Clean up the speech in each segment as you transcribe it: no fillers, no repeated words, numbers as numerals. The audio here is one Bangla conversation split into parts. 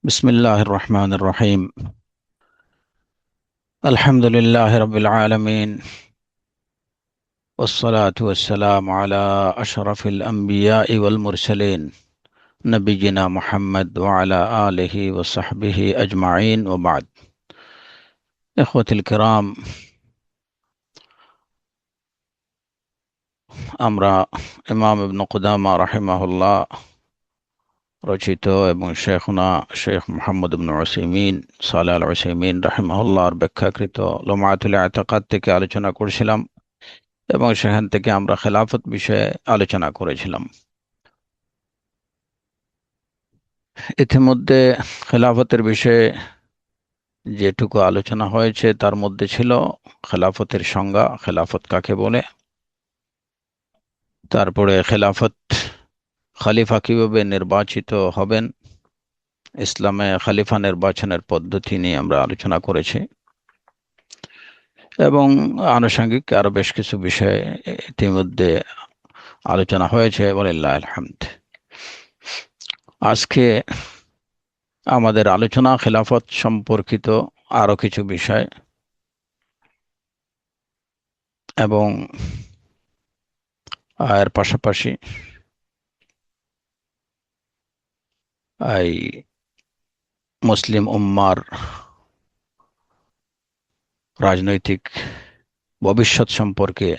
بسم الله الرحمن الرحيم. الحمد لله رب العالمين، والصلاة والسلام على أشرف الأنبياء والمرسلين، نبينا محمد وعلى آله وصحبه أجمعين، وبعد. إخوة الكرام، আমরা ইমাম ইবনে কুদামা রাহিমাহুল্লাহ রচিত এবং শেখ মুহাম্মদ ইবনে উসাইমিন সালেহ আল উসাইমিন রাহিমাহুল্লাহর ব্যাখ্যাকৃত লুমায়াতুল ইতিকাদ থেকে আলোচনা করছিলাম এবং সেখান থেকে আমরা খেলাফত বিষয়ে আলোচনা করেছিলাম। ইতিমধ্যে খেলাফতের বিষয়ে যেটুকু আলোচনা হয়েছে তার মধ্যে ছিল খেলাফতের সংজ্ঞা, খেলাফত কাকে বলে, তারপরে খলিফা কিভাবে নির্বাচিত হবেন, ইসলামে খলিফা নির্বাচনের পদ্ধতি নিয়ে আমরা আলোচনা করেছি এবং আনুষঙ্গিক আরো বেশ কিছু বিষয়ে ইতিমধ্যে আলোচনা হয়েছে, ওয়ালিল্লাহিল হামদ। আজকে আমাদের আলোচনা খেলাফত সম্পর্কিত আরো কিছু বিষয় এবং এর পাশাপাশি এই মুসলিম উম্মার রাজনৈতিক ভবিষ্যৎ সম্পর্কে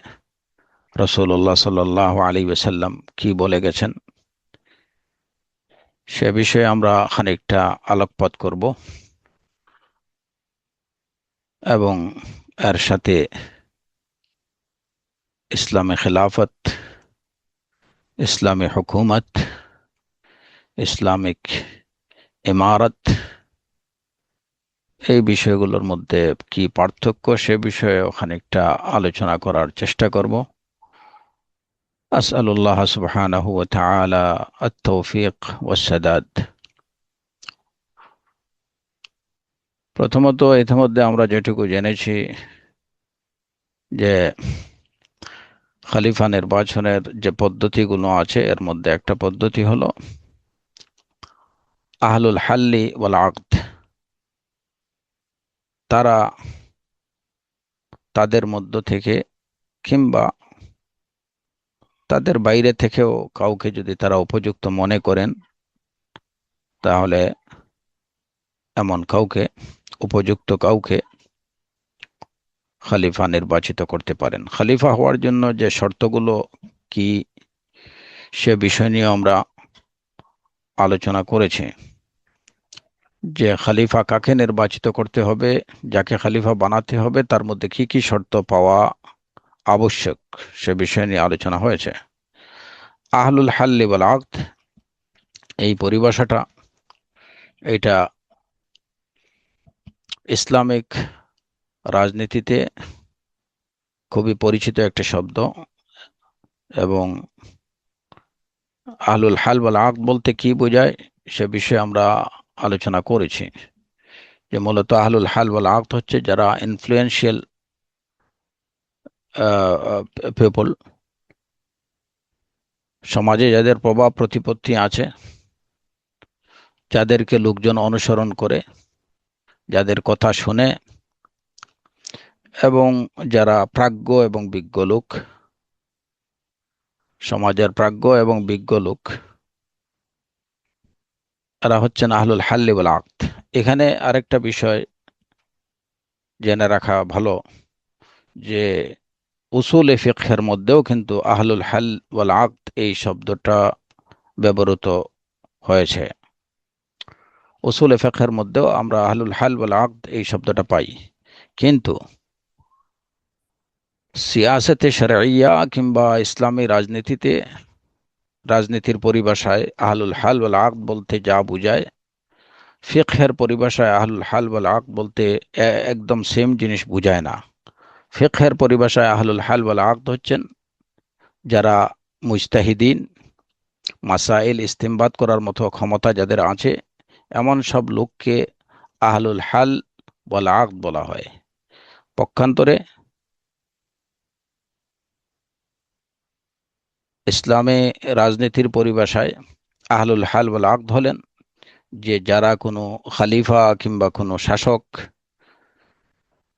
রাসূলুল্লাহ সাল্লাল্লাহু আলাইহি ওয়াসাল্লাম কি বলে গেছেন সে বিষয়ে আমরা খানিকটা আলোকপাত করব এবং এর সাথে ইসলামে খেলাফত, ইসলামী হুকুমত, ইসলামিক ইমারত, এই বিষয়গুলোর মধ্যে কি পার্থক্য সে বিষয়ে খানিকটা আলোচনা করার চেষ্টা করব। আসআলুল্লাহ সুবহানাহু ওয়া তাআলা আত-তৌফিক ওয়াস-সাদাদ। প্রথমত, ইতিমধ্যে আমরা যেটুকু জেনেছি যে খলিফা নির্বাচনের যে পদ্ধতিগুলো আছে এর মধ্যে একটা পদ্ধতি হলো আহলুল হাল্লি ওয়াল আকদ। তারা তাদের মধ্য থেকে কিংবা তাদের বাইরে থেকেও কাউকে যদি তারা উপযুক্ত মনে করেন, তাহলে উপযুক্ত কাউকে খলিফা নির্বাচিত করতে পারেন। খলিফা হওয়ার জন্য যে শর্তগুলো কি সে বিষয় নিয়ে আমরা আলোচনা করেছি, যে খলিফা কাকে নির্বাচিত করতে হবে, যাকে খলিফা বানাতে হবে, তার মধ্যে কি কি শর্ত পাওয়া আবশ্যক সে বিষয় নিয়ে আলোচনা হয়েছে। আহলুল হাল্লি ওয়াল আকদ, এই পরিভাষাটা এটা ইসলামিক রাজনীতিতে খুবই পরিচিত একটা শব্দ এবং আহলুল হাল ওয়াল আকদ বলতে কি বোঝায় সে বিষয়ে আমরা আলোচনা করেছি, যে মূলত আহলুল হাল ওয়াল আকদ হচ্ছে যারা ইনফ্লুয়েন্সিয়াল পিপল, সমাজে যাদের প্রভাব প্রতিপত্তি আছে, যাদেরকে লোকজন অনুসরণ করে, যাদের কথা শুনে এবং যারা প্রাজ্ঞ এবং বিজ্ঞ লোক, সমাজের প্রাজ্ঞ এবং বিজ্ঞ লোক, এরা হচ্ছেন আহলুল হাল্লি ওয়াল আকদ। এখানে আরেকটা বিষয় জেনে রাখা ভালো যে উসুল ফিকহের মধ্যেও কিন্তু আহলুল হাল ওয়াল আকদ এই শব্দটা ব্যবহৃত হয়েছে। উসুল ফিকহের মধ্যেও আমরা আহলুল হাল ওয়াল আকদ এই শব্দটা পাই, কিন্তু সিয়াসতে শরঈয়া কিংবা ইসলামী রাজনীতির পরিভাষায় আহলুল হাল ওয়াল আকদ বলতে যা বুঝায়, ফিকহের পরিভাষায় আহলুল হাল ওয়াল আকদ বলতে একদম সেম জিনিস বুঝায় না। ফিকহের পরিভাষায় আহলুল হাল ওয়াল আকদ হচ্ছেন যারা মুজতাহিদিন, মাসাইল ইস্তেমবাদ করার মতো ক্ষমতা যাদের আছে, এমন সব লোককে আহলুল হাল ওয়াল আকদ বলা হয়। পক্ষান্তরে ইসলামে রাজনীতির পরিভাষায় আহলুল হাল ওয়াল আকদ হলেন যে যারা কোনো খলিফা কিংবা কোনো শাসক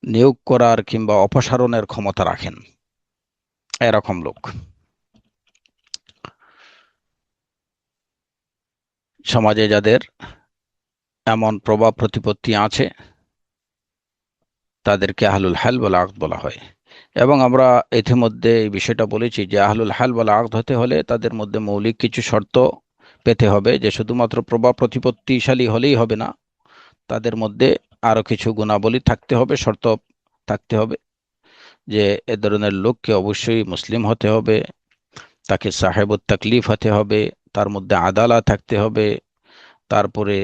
নিয়োগ করার কিংবা অপসারণের ক্ষমতা রাখেন, এরকম লোক সমাজে যাদের এমন প্রভাব প্রতিপত্তি আছে তাদেরকে আহলুল হাল ওয়াল আকদ বলা হয়। এবং আমরা ইতিমধ্যে এই বিষয়টা বলেছি যে আহলুল হাল ওয়াল আকদ হতে হলে তাদের মধ্যে মৌলিক কিছু শর্ত পেতে হবে, যে শুধুমাত্র প্রভাব প্রতিপত্তিশালী হলেই হবে না, তাদের মধ্যে আরো কিছু গুণাবলী থাকতে হবে, শর্ত থাকতে হবে। যে এ ধরনের লোককে অবশ্যই মুসলিম হতে হবে, তাকে সাহেবুত তাকলিফ হতে হবে, তার মধ্যে আদালা থাকতে হবে, তারপরে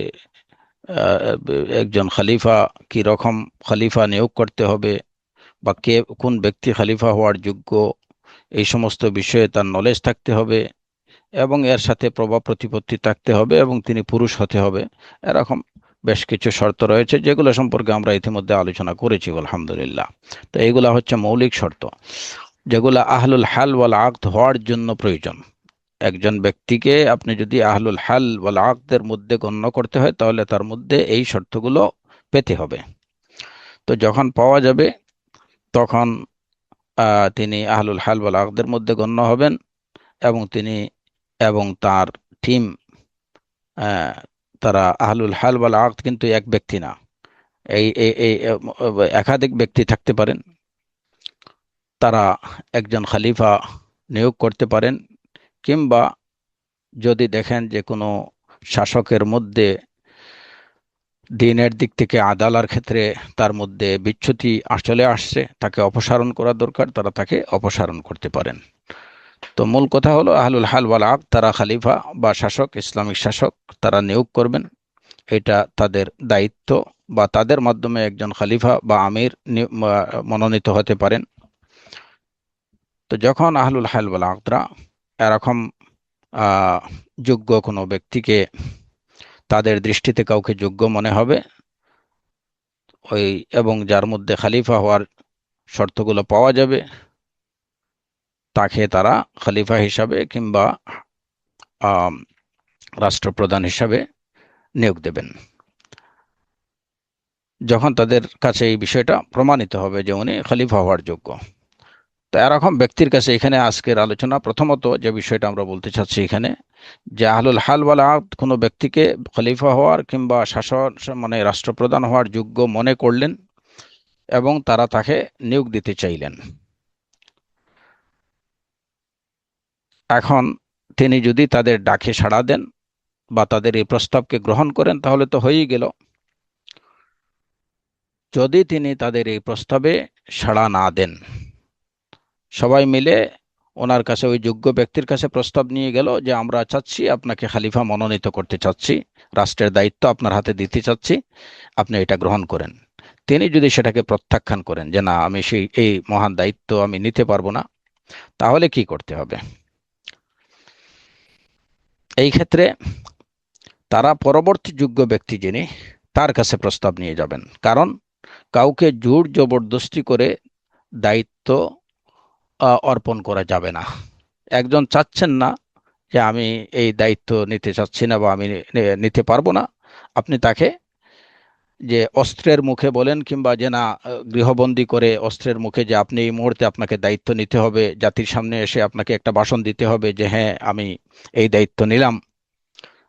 একজন খলিফা কি রকম খলিফা নিয়োগ করতে হবে, বা কে কোন ব্যক্তি খলিফা হওয়ার যোগ্য, এই সমস্ত বিষয়ে তার নলেজ থাকতে হবে, এবং এর সাথে প্রভাব প্রতিপত্তি থাকতে হবে, এবং তিনি পুরুষ হতে হবে। এরকম বেশ কিছু শর্ত রয়েছে যেগুলো সম্পর্কে আমরা ইতিমধ্যে আলোচনা করেছি আলহামদুলিল্লাহ। তো এইগুলা হচ্ছে মৌলিক শর্ত যেগুলা আহলুল হাল ওয়াল আকদ হওয়ার জন্য প্রয়োজন। একজন ব্যক্তিকে আপনি যদি আহলুল হাল ওয়াল আকদের মধ্যে গণ্য করতে হয় তাহলে তার মধ্যে এই শর্তগুলো পেতে হবে। তো যখন পাওয়া যাবে তখন তিনি আহলুল হাল ওয়াল আকদের মধ্যে গণ্য হবেন, এবং তিনি এবং তার টিম, তারা আহলুল হাল ওয়াল আকদ কিন্তু এক ব্যক্তি না, এই এই এই একাধিক ব্যক্তি থাকতে পারেন। তারা একজন খলিফা নিয়োগ করতে পারেন, কিংবা যদি দেখেন যে কোনো শাসকের মধ্যে দিনের দিক থেকে আদালার ক্ষেত্রে তার মধ্যে বিচ্যুতি চলে আসছে, তাকে অপসারণ করা দরকার, তারা তাকে অপসারণ করতে পারেন। তো মূল কথা হলো আহলুল হাল ওয়াল আকদ তারা খলিফা বা শাসক, ইসলামিক শাসক তারা নিয়োগ করবেন, এটা তাদের দায়িত্ব, বা তাদের মাধ্যমে একজন খলিফা বা আমির মনোনীত হতে পারেন। তো যখন আহলুল হাল ওয়াল আকদরা এরকম যোগ্য কোনো ব্যক্তিকে, তাদের দৃষ্টিতে কাউকে যোগ্য মনে হবে ওই, এবং যার মধ্যে খলিফা হওয়ার শর্তগুলো পাওয়া যাবে, তাকে তারা খলিফা হিসাবে কিংবা রাষ্ট্রপ্রধান হিসাবে নিয়োগ দেবেন, যখন তাদের কাছে এই বিষয়টা প্রমাণিত হবে যে উনি খলিফা হওয়ার যোগ্য। তো এরকম ব্যক্তির কাছে এখানে আজকের আলোচনা, প্রথমত যে বিষয়টা আমরা বলতে চাচ্ছি এখানে, যে আহলুল হাল ওয়াল আকদ কোনো ব্যক্তিকে খলিফা হওয়ার কিংবা শাসক মানে রাষ্ট্রপ্রধান হওয়ার যোগ্য মনে করলেন এবং তারা তাকে নিয়োগ দিতে চাইলেন। এখন তিনি যদি তাদের ডাকে সাড়া দেন বা তাদের এই প্রস্তাবকে গ্রহণ করেন তাহলে তো হয়েই গেল। যদি তিনি তাদের এই প্রস্তাবে সাড়া না দেন, সবাই মিলে ওনার কাছে, ওই যোগ্য ব্যক্তির কাছে প্রস্তাব নিয়ে গেল যে আমরা চাচ্ছি আপনাকে খলিফা মনোনীত করতে চাচ্ছি, রাষ্ট্রের দায়িত্ব আপনার হাতে দিতে চাচ্ছি, আপনি এটা গ্রহণ করেন। তিনি যদি সেটাকে প্রত্যাখ্যান করেন যে না, আমি এই মহান দায়িত্ব আমি নিতে পারবো না, তাহলে কি করতে হবে? এই ক্ষেত্রে তারা পরবর্তী যোগ্য ব্যক্তি যিনি, তার কাছে প্রস্তাব নিয়ে যাবেন। কারণ কাউকে জোর জবরদস্তি করে দায়িত্ব অর্পণ করা যাবে না। একজন চাচ্ছেন না যে আমি এই দায়িত্ব নিতে চাচ্ছি না বা আমি নিতে পারবো না, আপনি তাকে যে অস্ত্রের মুখে বলেন, কিংবা যে না গৃহবন্দী করে অস্ত্রের মুখে যে আপনি এই মুহূর্তে আপনাকে দায়িত্ব নিতে হবে, জাতির সামনে এসে আপনাকে একটা ভাষণ দিতে হবে যে হ্যাঁ আমি এই দায়িত্ব নিলাম,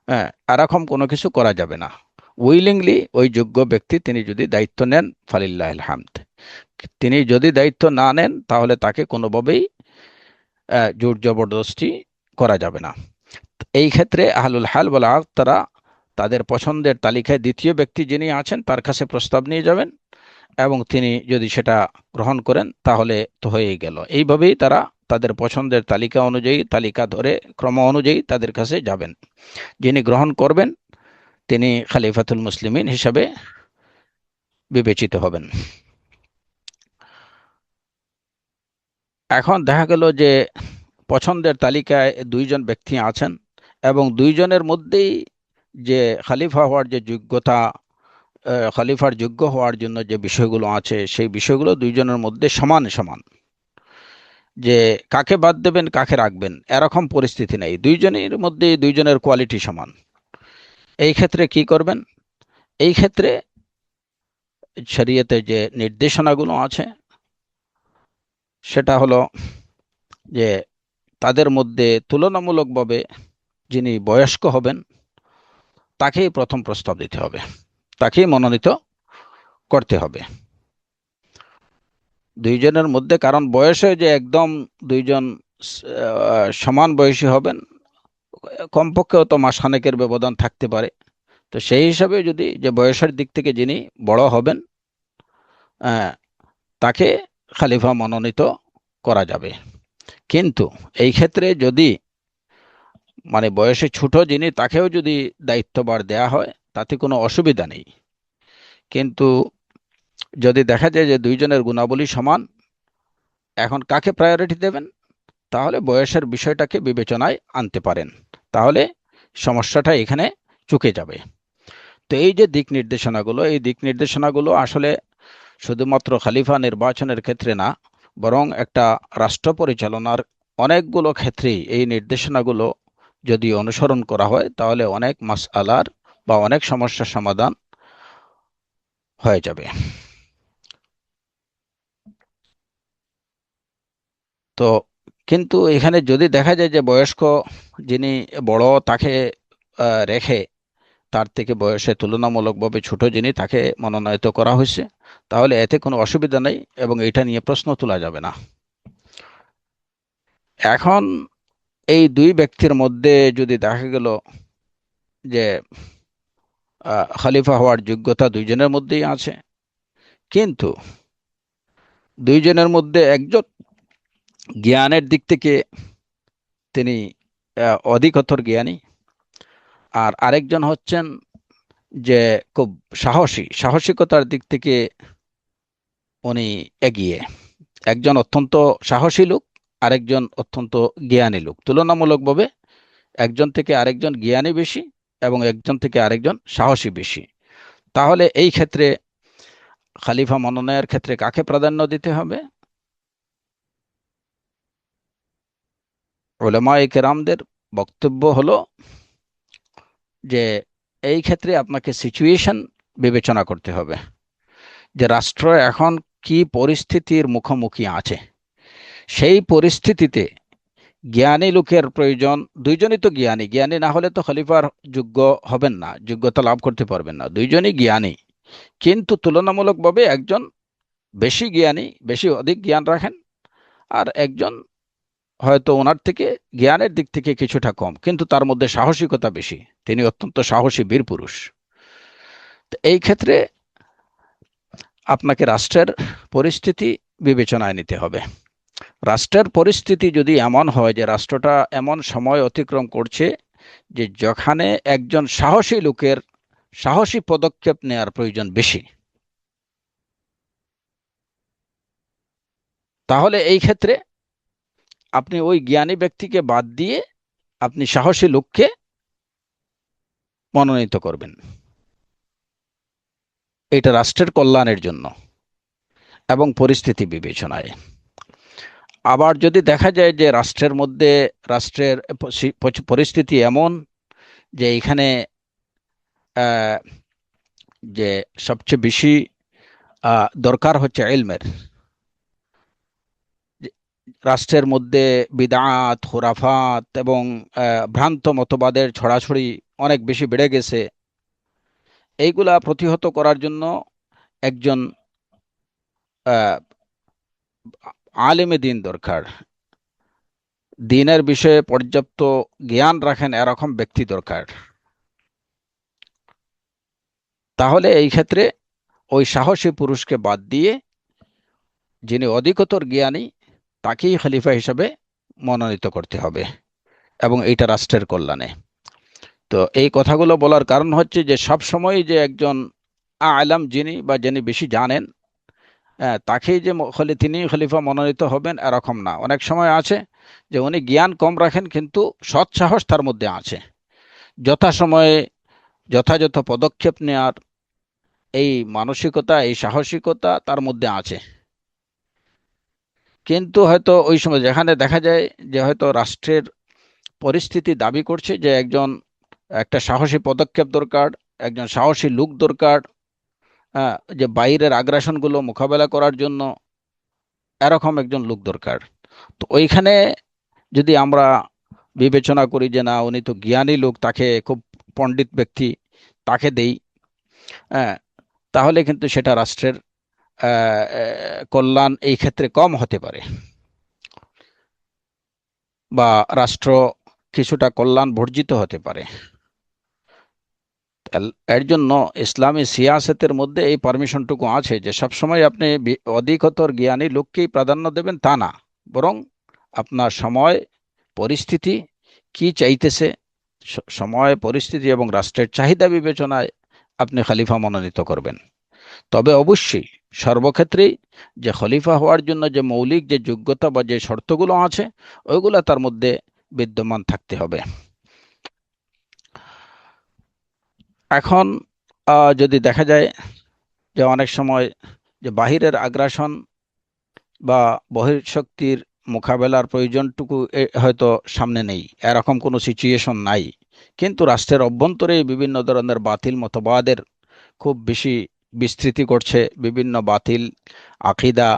হ্যাঁ, এরকম কোনো কিছু করা যাবে না। উইলিংলি ওই যোগ্য ব্যক্তি তিনি যদি দায়িত্ব নেন ফালিল্লাহিল হামদ, তিনি যদি দায়িত্ব না নেন তাহলে তাকে কোনোভাবেই জোর জবরদস্তি করা যাবে না। এই ক্ষেত্রে আহলুল হাল ওয়াল আকদ তারা তাদের পছন্দের তালিকায় দ্বিতীয় ব্যক্তি যিনি আছেন তার কাছে প্রস্তাব নিয়ে যাবেন, এবং তিনি যদি সেটা গ্রহণ করেন তাহলে তো হয়েই গেল। এইভাবেই তারা তাদের পছন্দের তালিকা অনুযায়ী, তালিকা ধরে ক্রম অনুযায়ী তাদের কাছে যাবেন। যিনি গ্রহণ করবেন তিনি খলিফাতুল মুসলিমিন হিসাবে বিবেচিত হবেন। এখন দেখা গেল যে পছন্দের তালিকায় দুইজন ব্যক্তি আছেন, এবং দুইজনের মধ্যেই যে খলিফা হওয়ার যে যোগ্যতা, খলিফার যোগ্য হওয়ার জন্য যে বিষয়গুলো আছে সেই বিষয়গুলো দুইজনের মধ্যে সমান সমান, যে কাকে বাদ দেবেন কাকে রাখবেন এরকম পরিস্থিতি নেই, দুইজনের মধ্যে দুইজনের কোয়ালিটি সমান। এই ক্ষেত্রে কি করবেন? এই ক্ষেত্রে শরীয়তে যে নির্দেশনাগুলো আছে সেটা হলো যে তাদের মধ্যে তুলনামূলকভাবে যিনি বয়স্ক হবেন তাকেই প্রথম প্রস্তাব দিতে হবে, তাকেই মনোনীত করতে হবে দুইজনের মধ্যে। কারণ বয়সে যে একদম দুইজন সমান বয়সী হবেন, কমপক্ষেও তো মাসখানেকের ব্যবধান থাকতে পারে। তো সেই হিসাবে যদি যে বয়সের দিক থেকে যিনি বড় হবেন আহ, তাকে খলিফা মনোনীত করা যাবে। কিন্তু এই ক্ষেত্রে যদি মানে বয়সে ছোট যিনি তাকেও যদি দায়িত্বভার দেয়া হয় তাতে কোনো অসুবিধা নেই। কিন্তু যদি দেখা যায় যে দুইজনের গুণাবলী সমান, এখন কাকে প্রায়োরিটি দেবেন? তাহলে বয়সের বিষয়টাকে বিবেচনায় আনতে পারেন, তাহলে সমস্যাটা এখানে চুকে যাবে। তো এই যে দিক নির্দেশনাগুলো, এই দিক নির্দেশনাগুলো আসলে শুধুমাত্র খলিফা নির্বাচনের ক্ষেত্রে না, বরং একটা রাষ্ট্র পরিচালনার অনেকগুলো ক্ষেত্রেই এই নির্দেশনাগুলো যদি অনুসরণ করা হয় তাহলে অনেক মাসআলার বা অনেক সমস্যার সমাধান হয়ে যাবে। তো কিন্তু এখানে যদি দেখা যায় যে বয়স্ক যিনি বড় তাকে রেখে তার থেকে বয়সে তুলনামূলকভাবে ছোট যিনি তাকে মনোনয়ন করা হয়েছে, তাহলে এতে কোনো অসুবিধা নেই এবং এটা নিয়ে প্রশ্ন তোলা যাবে না। এখন এই দুই ব্যক্তির মধ্যে যদি দেখা গেল যে খলিফা হওয়ার যোগ্যতা দুইজনের মধ্যেই আছে, কিন্তু দুইজনের মধ্যে একজন জ্ঞানের দিক থেকে তিনি অধিকতর জ্ঞানী, আর আরেকজন হচ্ছেন যে খুব সাহসিকতার দিক থেকে উনি এগিয়ে। একজন অত্যন্ত সাহসী লোক, আরেকজন অত্যন্ত জ্ঞানী লোক। তুলনামূলকভাবে একজন থেকে আরেকজন জ্ঞানী বেশি এবং একজন থেকে আরেকজন সাহসী বেশি। তাহলে এই ক্ষেত্রে খলিফা মনোনয়নের ক্ষেত্রে কাকে প্রাধান্য দিতে হবে? উলামায়ে কেরামদের বক্তব্য হলো যে এই ক্ষেত্রে আপনাকে সিচুয়েশন বিবেচনা করতে হবে, যে রাষ্ট্র এখন কি পরিস্থিতির মুখোমুখি আছে। সেই পরিস্থিতিতে জ্ঞানী লোকের প্রয়োজন। দুইজনই তো জ্ঞানী, জ্ঞানী না হলে তো খলিফার যোগ্য হবেন না, যোগ্যতা লাভ করতে পারবেন না। দুইজনই জ্ঞানী, কিন্তু তুলনামূলকভাবে একজন বেশি জ্ঞানী, বেশি অধিক জ্ঞান রাখেন, আর একজন হয়তো ওনার থেকে জ্ঞানের দিক থেকে কিছুটা কম, কিন্তু তার মধ্যে সাহসিকতা বেশি, তিনি অত্যন্ত সাহসী বীর পুরুষ। তো এই ক্ষেত্রে আপনাকে রাষ্ট্রের পরিস্থিতি বিবেচনায় নিতে হবে। রাষ্ট্রের পরিস্থিতি যদি এমন হয় যে রাষ্ট্রটা এমন সময় অতিক্রম করছে যে যেখানে একজন সাহসী লোকের সাহসী পদক্ষেপ নেওয়ার প্রয়োজন বেশি, তাহলে এই ক্ষেত্রে আপনি ওই জ্ঞানী ব্যক্তিকে বাদ দিয়ে আপনি সাহসী লোককে মনোনীত করবেন। এটা রাষ্ট্রের কল্যাণের জন্য এবং পরিস্থিতি বিবেচনায়। আবার যদি দেখা যায় যে রাষ্ট্রের মধ্যে রাষ্ট্রের পরিস্থিতি এমন যে এখানে আহ, যে সবচেয়ে বেশি দরকার হচ্ছে ইলমের, যে রাষ্ট্রের মধ্যে বিদআত, খুরাফাত এবং ভ্রান্ত মতবাদের ছড়াছড়ি অনেক বেশি বেড়ে গেছে, এইগুলা প্রতিহত করার জন্য একজন আহ, আলেমে দিন দরকার, দিনের বিষয়ে পর্যাপ্ত জ্ঞান রাখেন এরকম ব্যক্তি দরকার। তাহলে এই ক্ষেত্রে ওই সাহসী পুরুষকে বাদ দিয়ে যিনি অধিকতর জ্ঞানী তাকেই খলিফা হিসাবে মনোনীত করতে হবে, এবং এইটা রাষ্ট্রের কল্যাণে। তো এই কথাগুলো বলার কারণ হচ্ছে যে সব সময় যে একজন আলেম যিনি বা যিনি বেশি জানেন তাকেই যে তিনি খলিফা মনোনীত হবেন এরকম না। অনেক সময় আছে যে উনি জ্ঞান কম রাখেন কিন্তু সৎ সাহস তার মধ্যে আছে, যথাসময়ে যথাযথ পদক্ষেপ নেওয়ার এই মানসিকতা, এই সাহসিকতা তার মধ্যে আছে। কিন্তু হয়তো ওই সময় যেখানে দেখা যায় যে হয়তো রাষ্ট্রের পরিস্থিতি দাবি করছে যে একজন একটা সাহসী পদক্ষেপ দরকার, একজন সাহসী লোক দরকার, যে বাইরের আগ্রাসনগুলো মোকাবেলা করার জন্য এরকম একজন লোক দরকার। তো ওইখানে যদি আমরা বিবেচনা করি যে না, উনি তো জ্ঞানী লোক, তাকে খুব পণ্ডিত ব্যক্তি, তাকে দেই, হ্যাঁ, তাহলে কিন্তু সেটা রাষ্ট্রের কল্যাণ এই ক্ষেত্রে কম হতে পারে, বা রাষ্ট্র কিছুটা কল্যাণ বর্জিত হতে পারে। এর জন্য ইসলামী সিয়াসতের মধ্যে এই পারমিশনটুকু আছে যে সবসময় আপনি অধিকতর জ্ঞানী লোককেই প্রাধান্য দেবেন তা না, বরং আপনার সময় পরিস্থিতি কি চাইতেছে, সময় পরিস্থিতি এবং রাষ্ট্রের চাহিদা বিবেচনায় আপনি খলিফা মনোনীত করবেন। তবে অবশ্যই সর্বক্ষেত্রেই যে খলিফা হওয়ার জন্য যে মৌলিক যে যোগ্যতা বা যে শর্তগুলো আছে ওইগুলো তার মধ্যে বিদ্যমান থাকতে হবে। এখন যদি দেখা যায় যে অনেক সময় যে বাহিরের আগ্রাসন বা বহিঃশক্তির মোকাবেলার প্রয়োজনটুকু হয়তো সামনে নেই, এরকম কোনো সিচুয়েশন নাই, কিন্তু রাষ্ট্রের অভ্যন্তরে বিভিন্ন ধরনের বাতিল মতবাদের খুব বেশি বিস্তৃতি করছে, বিভিন্ন বাতিল আকিদা,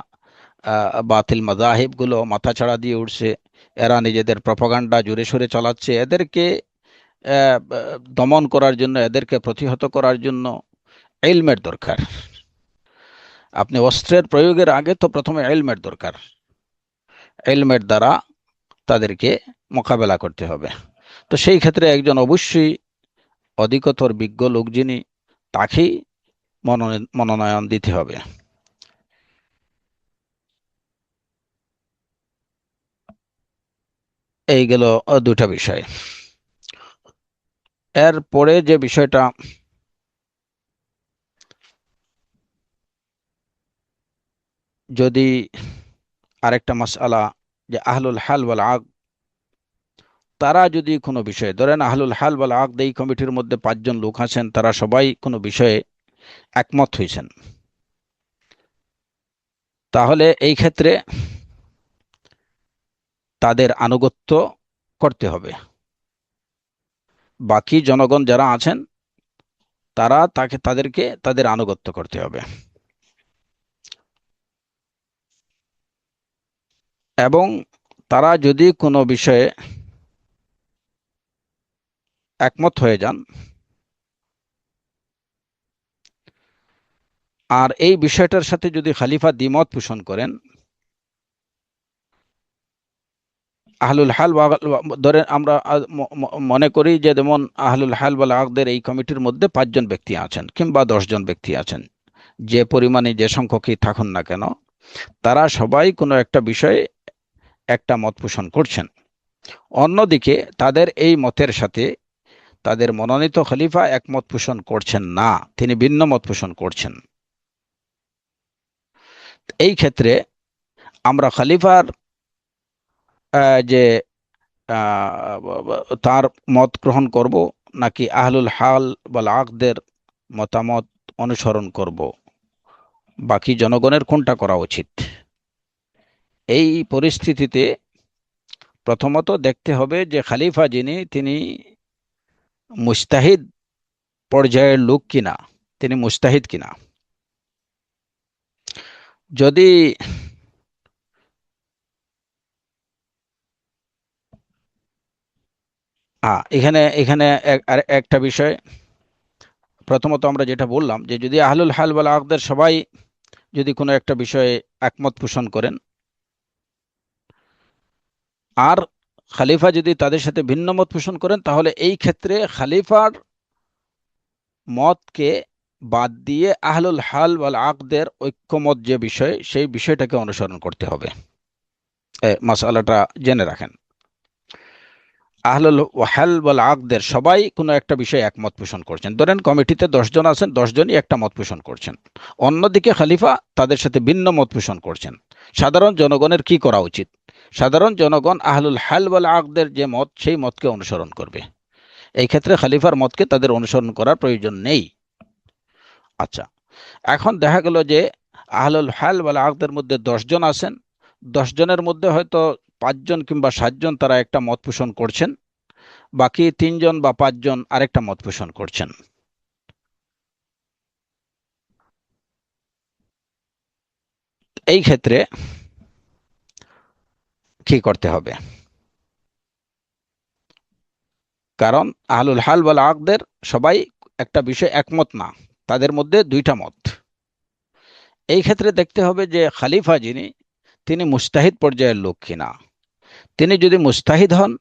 বাতিল মাযাহিবগুলো মাথাচাড়া দিয়ে উঠছে, এরা নিজেদের প্রপাগান্ডা জোরে সোরে চালাচ্ছে। এদেরকে দমন করার জন্য, এদেরকে প্রতিহত করার জন্য ইলমের দরকার। আপনি অস্ত্রের প্রয়োগের আগে তো প্রথমে ইলমের দরকার, ইলমের দ্বারা তাদেরকে মোকাবেলা করতে হবে। তো সেই ক্ষেত্রে একজন অবশ্যই অধিকতর বিজ্ঞ লোক যিনি, তাকেই মনোনয়ন দিতে হবে। এই গেল দুটা বিষয়। এর পরে যে বিষয়টা, যদি আরেকটা মাসআলা, যে আহলুল হাল ওয়াল আকদ, তারা যদি কোনো বিষয়ে, ধরেন আহলুল হাল ওয়াল আকদ এই কমিটির মধ্যে 5 জন লোক আছেন, তারা সবাই কোনো বিষয়ে একমত হয়েছেন, তাহলে এই ক্ষেত্রে তাদের আনুগত্য করতে হবে। বাকি জনগণ যারা আছেন তারা তাদেরকে তাদের আনুগত্য করতে হবে। এবং তারা যদি কোনো বিষয়ে একমত হয়ে যান, আর এই বিষয়টার সাথে যদি খলিফা দ্বিমত পোষণ করেন, আহলুল হাল ধরেন আমরা মনে করি যে যেমন আহলুল হাল ওয়াল আকদের এই কমিটির মধ্যে 5 জন ব্যক্তি আছেন কিংবা 10 জন ব্যক্তি আছেন, যে পরিমাণে যে সংখ্যকই থাকুন না কেন, তারা সবাই কোনো একটা বিষয়ে একটা মত পোষণ করছেন। অন্যদিকে তাদের এই মতের সাথে তাদের মনোনীত খলিফা একমত পোষণ করছেন না, তিনি ভিন্ন মত পোষণ করছেন। এই ক্ষেত্রে আমরা খলিফার যে তার মত গ্রহণ করব, নাকি আহলুল হাল ওয়াল আকদের মতামত অনুসরণ করব, বাকি জনগণের কোনটা করা উচিত? এই পরিস্থিতিতে প্রথমত দেখতে হবে যে খলিফা যিনি, তিনি মুজতাহিদ পর্যায়ের লোক কিনা, তিনি মুজতাহিদ কিনা। যদি এখানে এখানে একটা বিষয়, প্রথমত আমরা যেটা বললাম যে যদি আহলুল হাল ওয়াল আকদের সবাই যদি কোনো একটা বিষয়ে একমত পোষণ করেন, আর খলিফা যদি তাদের সাথে ভিন্ন মত পোষণ করেন, তাহলে এই ক্ষেত্রে খলিফার মতকে বাদ দিয়ে আহলুল হাল ওয়াল আকদের ঐক্যমত যে বিষয়, সেই বিষয়টাকে অনুসরণ করতে হবে। মাসআলাটা জেনে রাখেন। আহলুল হাল ওয়াল আকদের সবাই কোনো একটা বিষয়ে একমত পোষণ করছেন, ধরেন কমিটিতে 10 জন আছেন, 10 জনই একটা মত পোষণ করছেন। অন্যদিকে খলিফা তাদের সাথে ভিন্ন মত পোষণ করছেন। সাধারণ জনগণের কি করা উচিত? সাধারণ জনগণ আহলুল হাল ওয়াল আকদের যে মত, সেই মতকে অনুসরণ করবে। এই ক্ষেত্রে খলিফার মতকে তাদের অনুসরণ করার প্রয়োজন নেই। আচ্ছা, এখন দেখা গেল যে আহলুল হাল ওয়াল আকদের মধ্যে 10 জন আছেন, 10 জনের মধ্যে হয়তো 5 জন কিংবা 7 জন তারা একটা মত পোষণ করছেন, বাকি 3জন বা 5জন আরেকটা মত পোষণ করছেন। এই ক্ষেত্রে কি করতে হবে? কারণ আহলুল হাল ওয়াল আকদের সবাই একটা বিষয় একমত না, তাদের মধ্যে দুইটা মত। এই ক্ষেত্রে দেখতে হবে যে খলিফা যিনি, তিনি মুজতাহিদ পর্যায়ের লোক কিনা। তিনি যদি মুজতাহিদ হন,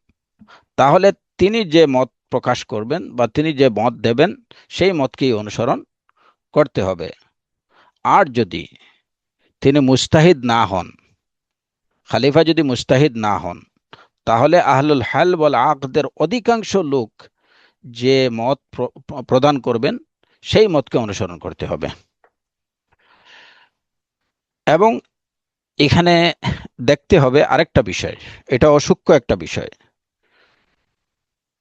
তাহলে তিনি যে মত প্রকাশ করবেন বা তিনি যে মত দেবেন, সেই মতকেই অনুসরণ করতে হবে। আর যদি তিনি মুজতাহিদ না হন, খলিফা যদি মুজতাহিদ না হন, তাহলে আহলুল হাল ওয়াল আকদের অধিকাংশ লোক যে মত প্রদান করবেন, সেই মতকে অনুসরণ করতে হবে। এবং এখানে দেখতে হবে আরেকটা বিষয়, এটা অসূক্ষ্ম একটা বিষয়।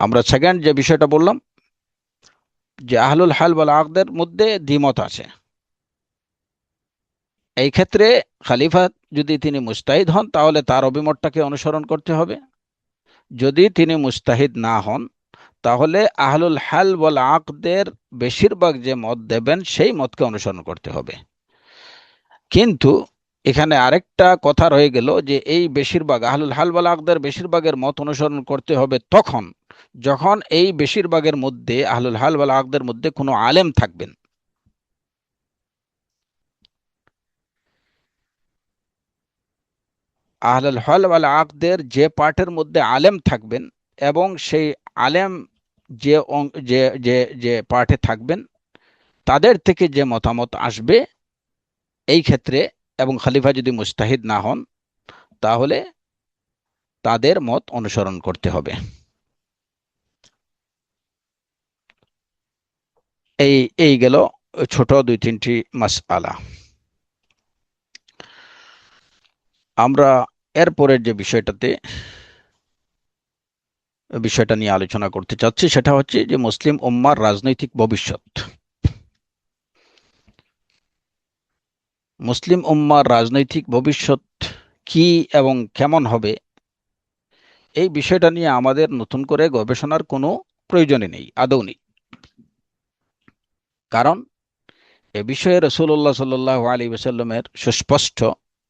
আমরা সেকেন্ড যে বিষয়টা বললাম যে আহলুল হাল ওয়াল আকদের মধ্যে দ্বিমত আছে। এই ক্ষেত্রে খলিফা যদি তিনি মুজতাহিদ হন, তাহলে তার অভিমতটাকে অনুসরণ করতে হবে। যদি তিনি মুজতাহিদ না হন, তাহলে আহলুল হাল ওয়াল আকদের বেশিরভাগ যে মত দেবেন, সেই মতকে অনুসরণ করতে হবে। কিন্তু এখানে আরেকটা কথা রয়ে গেল যে এই বেশিরভাগ আহলুল হাল ওয়াল আকদের বেশিরভাগের মত অনুসরণ করতে হবে তখন যখন এই বেশিরভাগের মধ্যে, আহলুল হাল ওয়াল আকদের মধ্যে কোনো আলেম থাকবেন। আহলুল হাল ওয়াল আকদের যে পার্টের মধ্যে আলেম থাকবেন, এবং সেই আলেম যে যে যে যে পার্টে থাকবেন, তাদের থেকে যে মতামত আসবে এই ক্ষেত্রে, এবং খলিফা যদি মুজতাহিদ না হন, তাহলে তাদের মত অনুসরণ করতে হবে। এই এই গেল ছোট 2-3টি মাসআলা। আমরা এরপরের যে বিষয়টা নিয়ে আলোচনা করতে চাচ্ছি, সেটা হচ্ছে যে মুসলিম উম্মার রাজনৈতিক ভবিষ্যৎ। মুসলিম উম্মার রাজনৈতিক ভবিষ্যৎ কি এবং কেমন হবে, এই বিষয়টা নিয়ে আমাদের নতুন করে গবেষণার কোনো প্রয়োজনই নেই, আদৌ নেই। কারণ এ বিষয়ে রাসূলুল্লাহ সাল্লাল্লাহু আলাইহি ওয়াসাল্লামের সুস্পষ্ট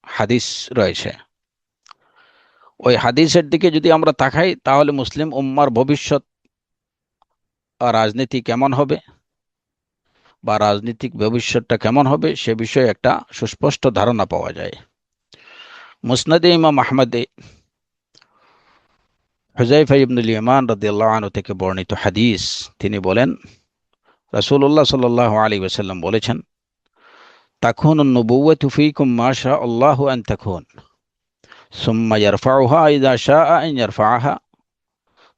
হাদিস রয়েছে। ওই হাদিসের দিকে যদি আমরা তাকাই, তাহলে মুসলিম উম্মার ভবিষ্যৎ রাজনীতি কেমন হবে বা রাজনীতিক ভবিষ্যৎটা কেমন হবে, সে বিষয়ে একটা সুস্পষ্ট ধারণা পাওয়া যায়। মুসনাদে ইমাম আহমদে হুযায়ফা ইবনুল ইয়ামান রাদিয়াল্লাহু আনহু থেকে বর্ণিত হাদিস, তিনি বলেন, রাসূলুল্লাহ সাল্লাল্লাহু আলাইহি ওয়াসাল্লাম বলেছেন, তাকুনুন নবুওয়াতু ফীকুম মা শা আল্লাহু আন তাকুন, সুম্মা ইয়ারফাউহা ইযা শাআ আন ইয়ারফাআহা,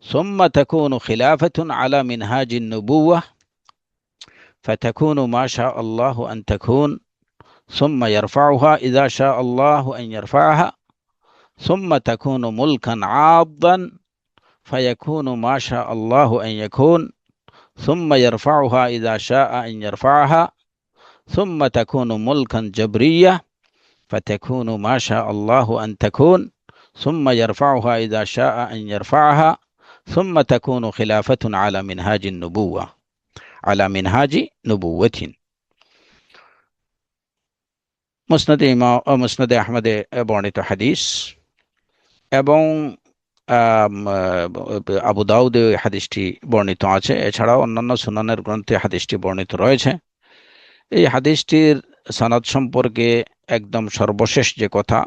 সুম্মা তাকুনু খিলাফাতুন আলা মিনহাজিন নবুওয়াহ ফাতাকুনু মা শা আল্লাহু আন তাকুন, সুম্মা ইয়ারফাউহা ইযা শা আল্লাহু আন ইয়ারফাআহা, সুম্মা তাকুনু মুলকান আদদান ফায়াকুনু মা শা আল্লাহু আন ইয়াকুন, সুম্মা ইয়ারফাউহা ইযা শাআ আন ইয়ারফাআহা, সুম্মা তাকুনু মুলকান জাবরিয়্যাহ ফাতাকুনু মা শা আল্লাহু আন তাকুন, সুম্মা ইয়ারফাউহা ইযা শাআ আন ইয়ারফাআহা, সুম্মা তাকুনু খিলাফাতুন আলা মিনহাজিন নবুওয়াহ আলা মিনহাজি নবুওয়াতিন। মুসনাদে আহমদে বর্ণিত হাদিস, এবং আবু দাউদে হাদিসটি বর্ণিত আছে। এছাড়াও অন্যান্য সুনানের গ্রন্থে হাদিসটি বর্ণিত রয়েছে। এই হাদিসটির সনদ সম্পর্কে একদম সর্বশেষ যে কথা,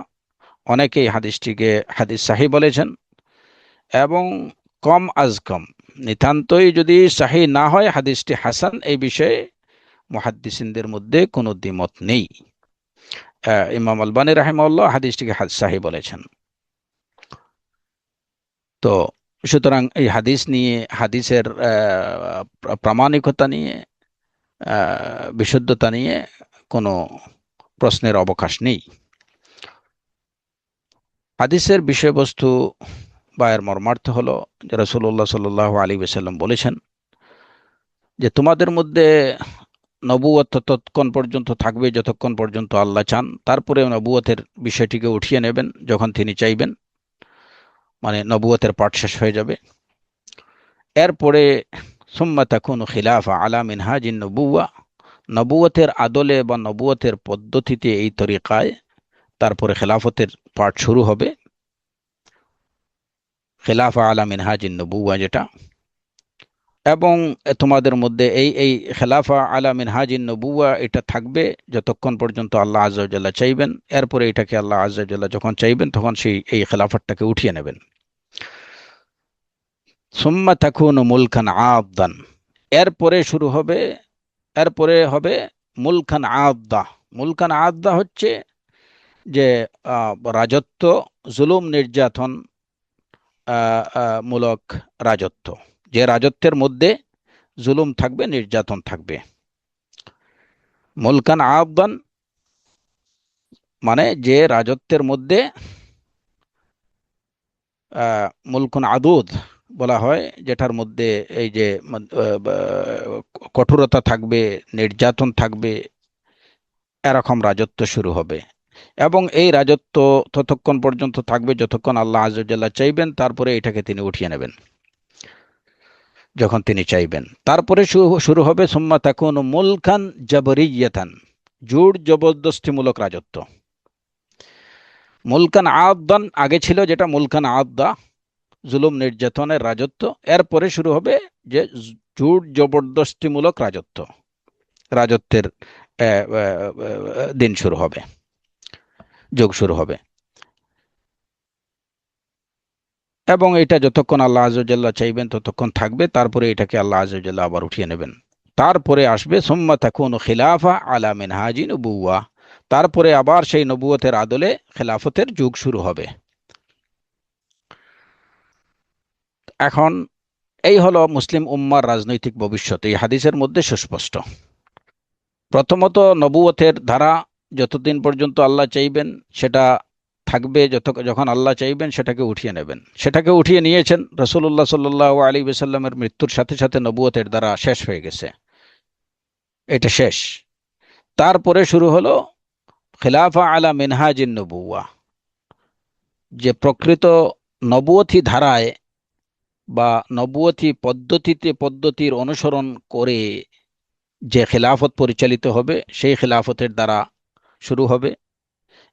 অনেকেই হাদিসটিকে হাদিস সাহি বলেছেন, এবং কম আজ কম নিতান্তই যদি সাহি না হয় হাদিসটি হাসান, এই বিষয়ে মুহাদ্দিসিনদের মধ্যে কোনো দ্বিমত নেই। ইমাম আলবানী রাহিমাহুল্লাহ হাদিসটিকে সাহি বলেছেন। তো সুতরাং এই হাদিস নিয়ে, হাদিসের প্রামাণিকতা নিয়ে, বিশুদ্ধতা নিয়ে কোনো প্রশ্নের অবকাশ নেই। হাদিসের বিষয়বস্তু বা এর মর্মার্থ হলো যে রাসূলুল্লাহ সাল্লাল্লাহু আলাইহি ওয়াসাল্লাম বলেছেন যে তোমাদের মধ্যে নবুয়ত ততক্ষণ পর্যন্ত থাকবে যতক্ষণ পর্যন্ত আল্লাহ চান, তারপরে নবুয়তের বিষয়টিকে উঠিয়ে নেবেন যখন তিনি চাইবেন, মানে নবুয়তের পাঠ শেষ হয়ে যাবে। এরপরে সুম্মা তাকুনু খিলাফা আলা মিনহাজিন নবুওয়া, নবুয়তের আদলে বা নবুয়তের পদ্ধতিতে, এই তরিকায় তারপরে খেলাফতের পাঠ শুরু হবে। খিলাফা আলা মিনহাজিন নবুওয়া যেটা, এবং তোমাদের মধ্যে এই এই খেলাফা আলা মিনহাজিন নবুওয়া এটা থাকবে যতক্ষণ পর্যন্ত আল্লাহ আযজা ওয়া জাল্লা চাইবেন। এরপরে এটাকে আল্লাহ আযজা ওয়া জাল্লা যখন চাইবেন তখন সেই এই খেলাফতটাকে উঠিয়ে নেবেন। সুম্মা তাকুনু মুলকান আবদান, এরপরে শুরু হবে, এরপরে হবে মুলকান আবদা। মুলকান আবদা হচ্ছে যে রাজত্ব, জুলুম নির্যাতন মূলক রাজত্ব, যে রাজত্বের মধ্যে জুলুম থাকবে, নির্যাতন থাকবে। মুলকান আবদান মানে যে রাজত্বের মধ্যে মুলকুন আদুদ বলা হয়, যেটার মধ্যে এই যে কঠোরতা থাকবে, নির্যাতন থাকবে, এরকম রাজত্ব শুরু হবে। এবং এই রাজত্ব ততক্ষণ পর্যন্ত থাকবে যতক্ষণ আল্লাহ আযজা ওয়া জাল্লা চাইবেন, তারপরে এটাকে তিনি উঠিয়ে নেবেন যখন তিনি চাইবেন। তারপরে শুরু হবে সুম্মা তাকুনু মুলকান জাবরিয়াতান, জোর জবরদস্তিমূলক রাজত্ব। মুলকান আবদান আগে ছিল, যেটা মুলকান আবদা, জুলুম নির্যাতনের রাজত্ব। এরপরে শুরু হবে যে জোর জবরদস্তিমূলক রাজত্ব, রাজত্বের দিন শুরু হবে, যুগ শুরু হবে। এবং এটা যতক্ষণ আল্লাহ আযজা ওয়া জাল্লা চাইবেন ততক্ষণ থাকবে, তারপরে এটাকে আল্লাহ আযজা ওয়া জাল্লা আবার উঠিয়ে নেবেন। তারপরে আসবে সুম্মা তাকুনু খিলাফা আলা মিনহাজি নবুওয়া, তারপরে আবার সেই নবুয়তের আদলে খেলাফতের যুগ শুরু হবে। এখন এই হলো মুসলিম উম্মার রাজনৈতিক ভবিষ্যৎ, এই হাদিসের মধ্যে সুস্পষ্ট। প্রথমত নবুয়তের ধারা যতদিন পর্যন্ত আল্লাহ চাইবেন সেটা থাকবে, যখন আল্লাহ চাইবেন সেটাকে উঠিয়ে নেবেন। সেটাকে উঠিয়ে নিয়েছেন। রাসূলুল্লাহ সাল্লাল্লাহু আলাইহি ওয়াসাল্লামের মৃত্যুর সাথে সাথে নবুয়তের ধারা শেষ হয়ে গেছে, এটা শেষ। তারপরে শুরু হলো খিলাফা আলা মিনহাজিন নবুওয়া, যে প্রকৃত নবুয়তি ধারায় বা নবুয়তি পদ্ধতির অনুসরণ করে যে খেলাফত পরিচালিত হবে, সেই খেলাফতের দ্বারা শুরু হবে।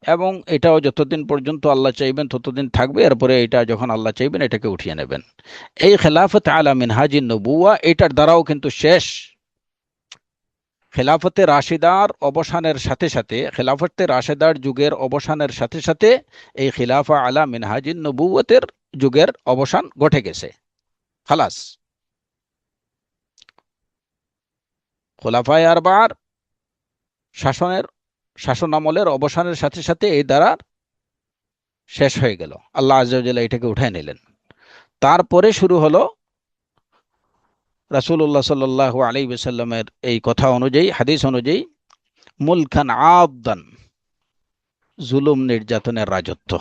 এবং এটাও যতদিন পর্যন্ত আল্লাহ চাইবেন ততদিন থাকবে। এরপরে এটা যখন আল্লাহ চাইবেন এটাকে উঠিয়ে নেবেন। এই খেলাফত আলা মিনহাজিন নবুওয়া, এটার দ্বারাও কিন্তু শেষ। খেলাফতে রাশিদার অবসানের সাথে সাথে, খেলাফতে রাশিদার যুগের অবসানের সাথে সাথে এই খিলাফা আলা মিনহাজিন নবুওয়াতের যুগের অবসান ঘটে গেছে। খালাস, খোলাফায়ে আরবা'র শাসন আমলের অবসানের সাথে সাথে এই দ্বারা শেষ হয়ে গেল। আল্লাহ আযজা ওয়া জাল্লা এটাকে উঠায় নিলেন। তারপরে শুরু হলো রাসূলুল্লাহ সাল্লাল্লাহু আলাইহি ওয়াসাল্লামের এই কথা অনুযায়ী, হাদিস অনুযায়ী, মুলকান আবদান, জুলুম নির্যাতনের রাজত্ব।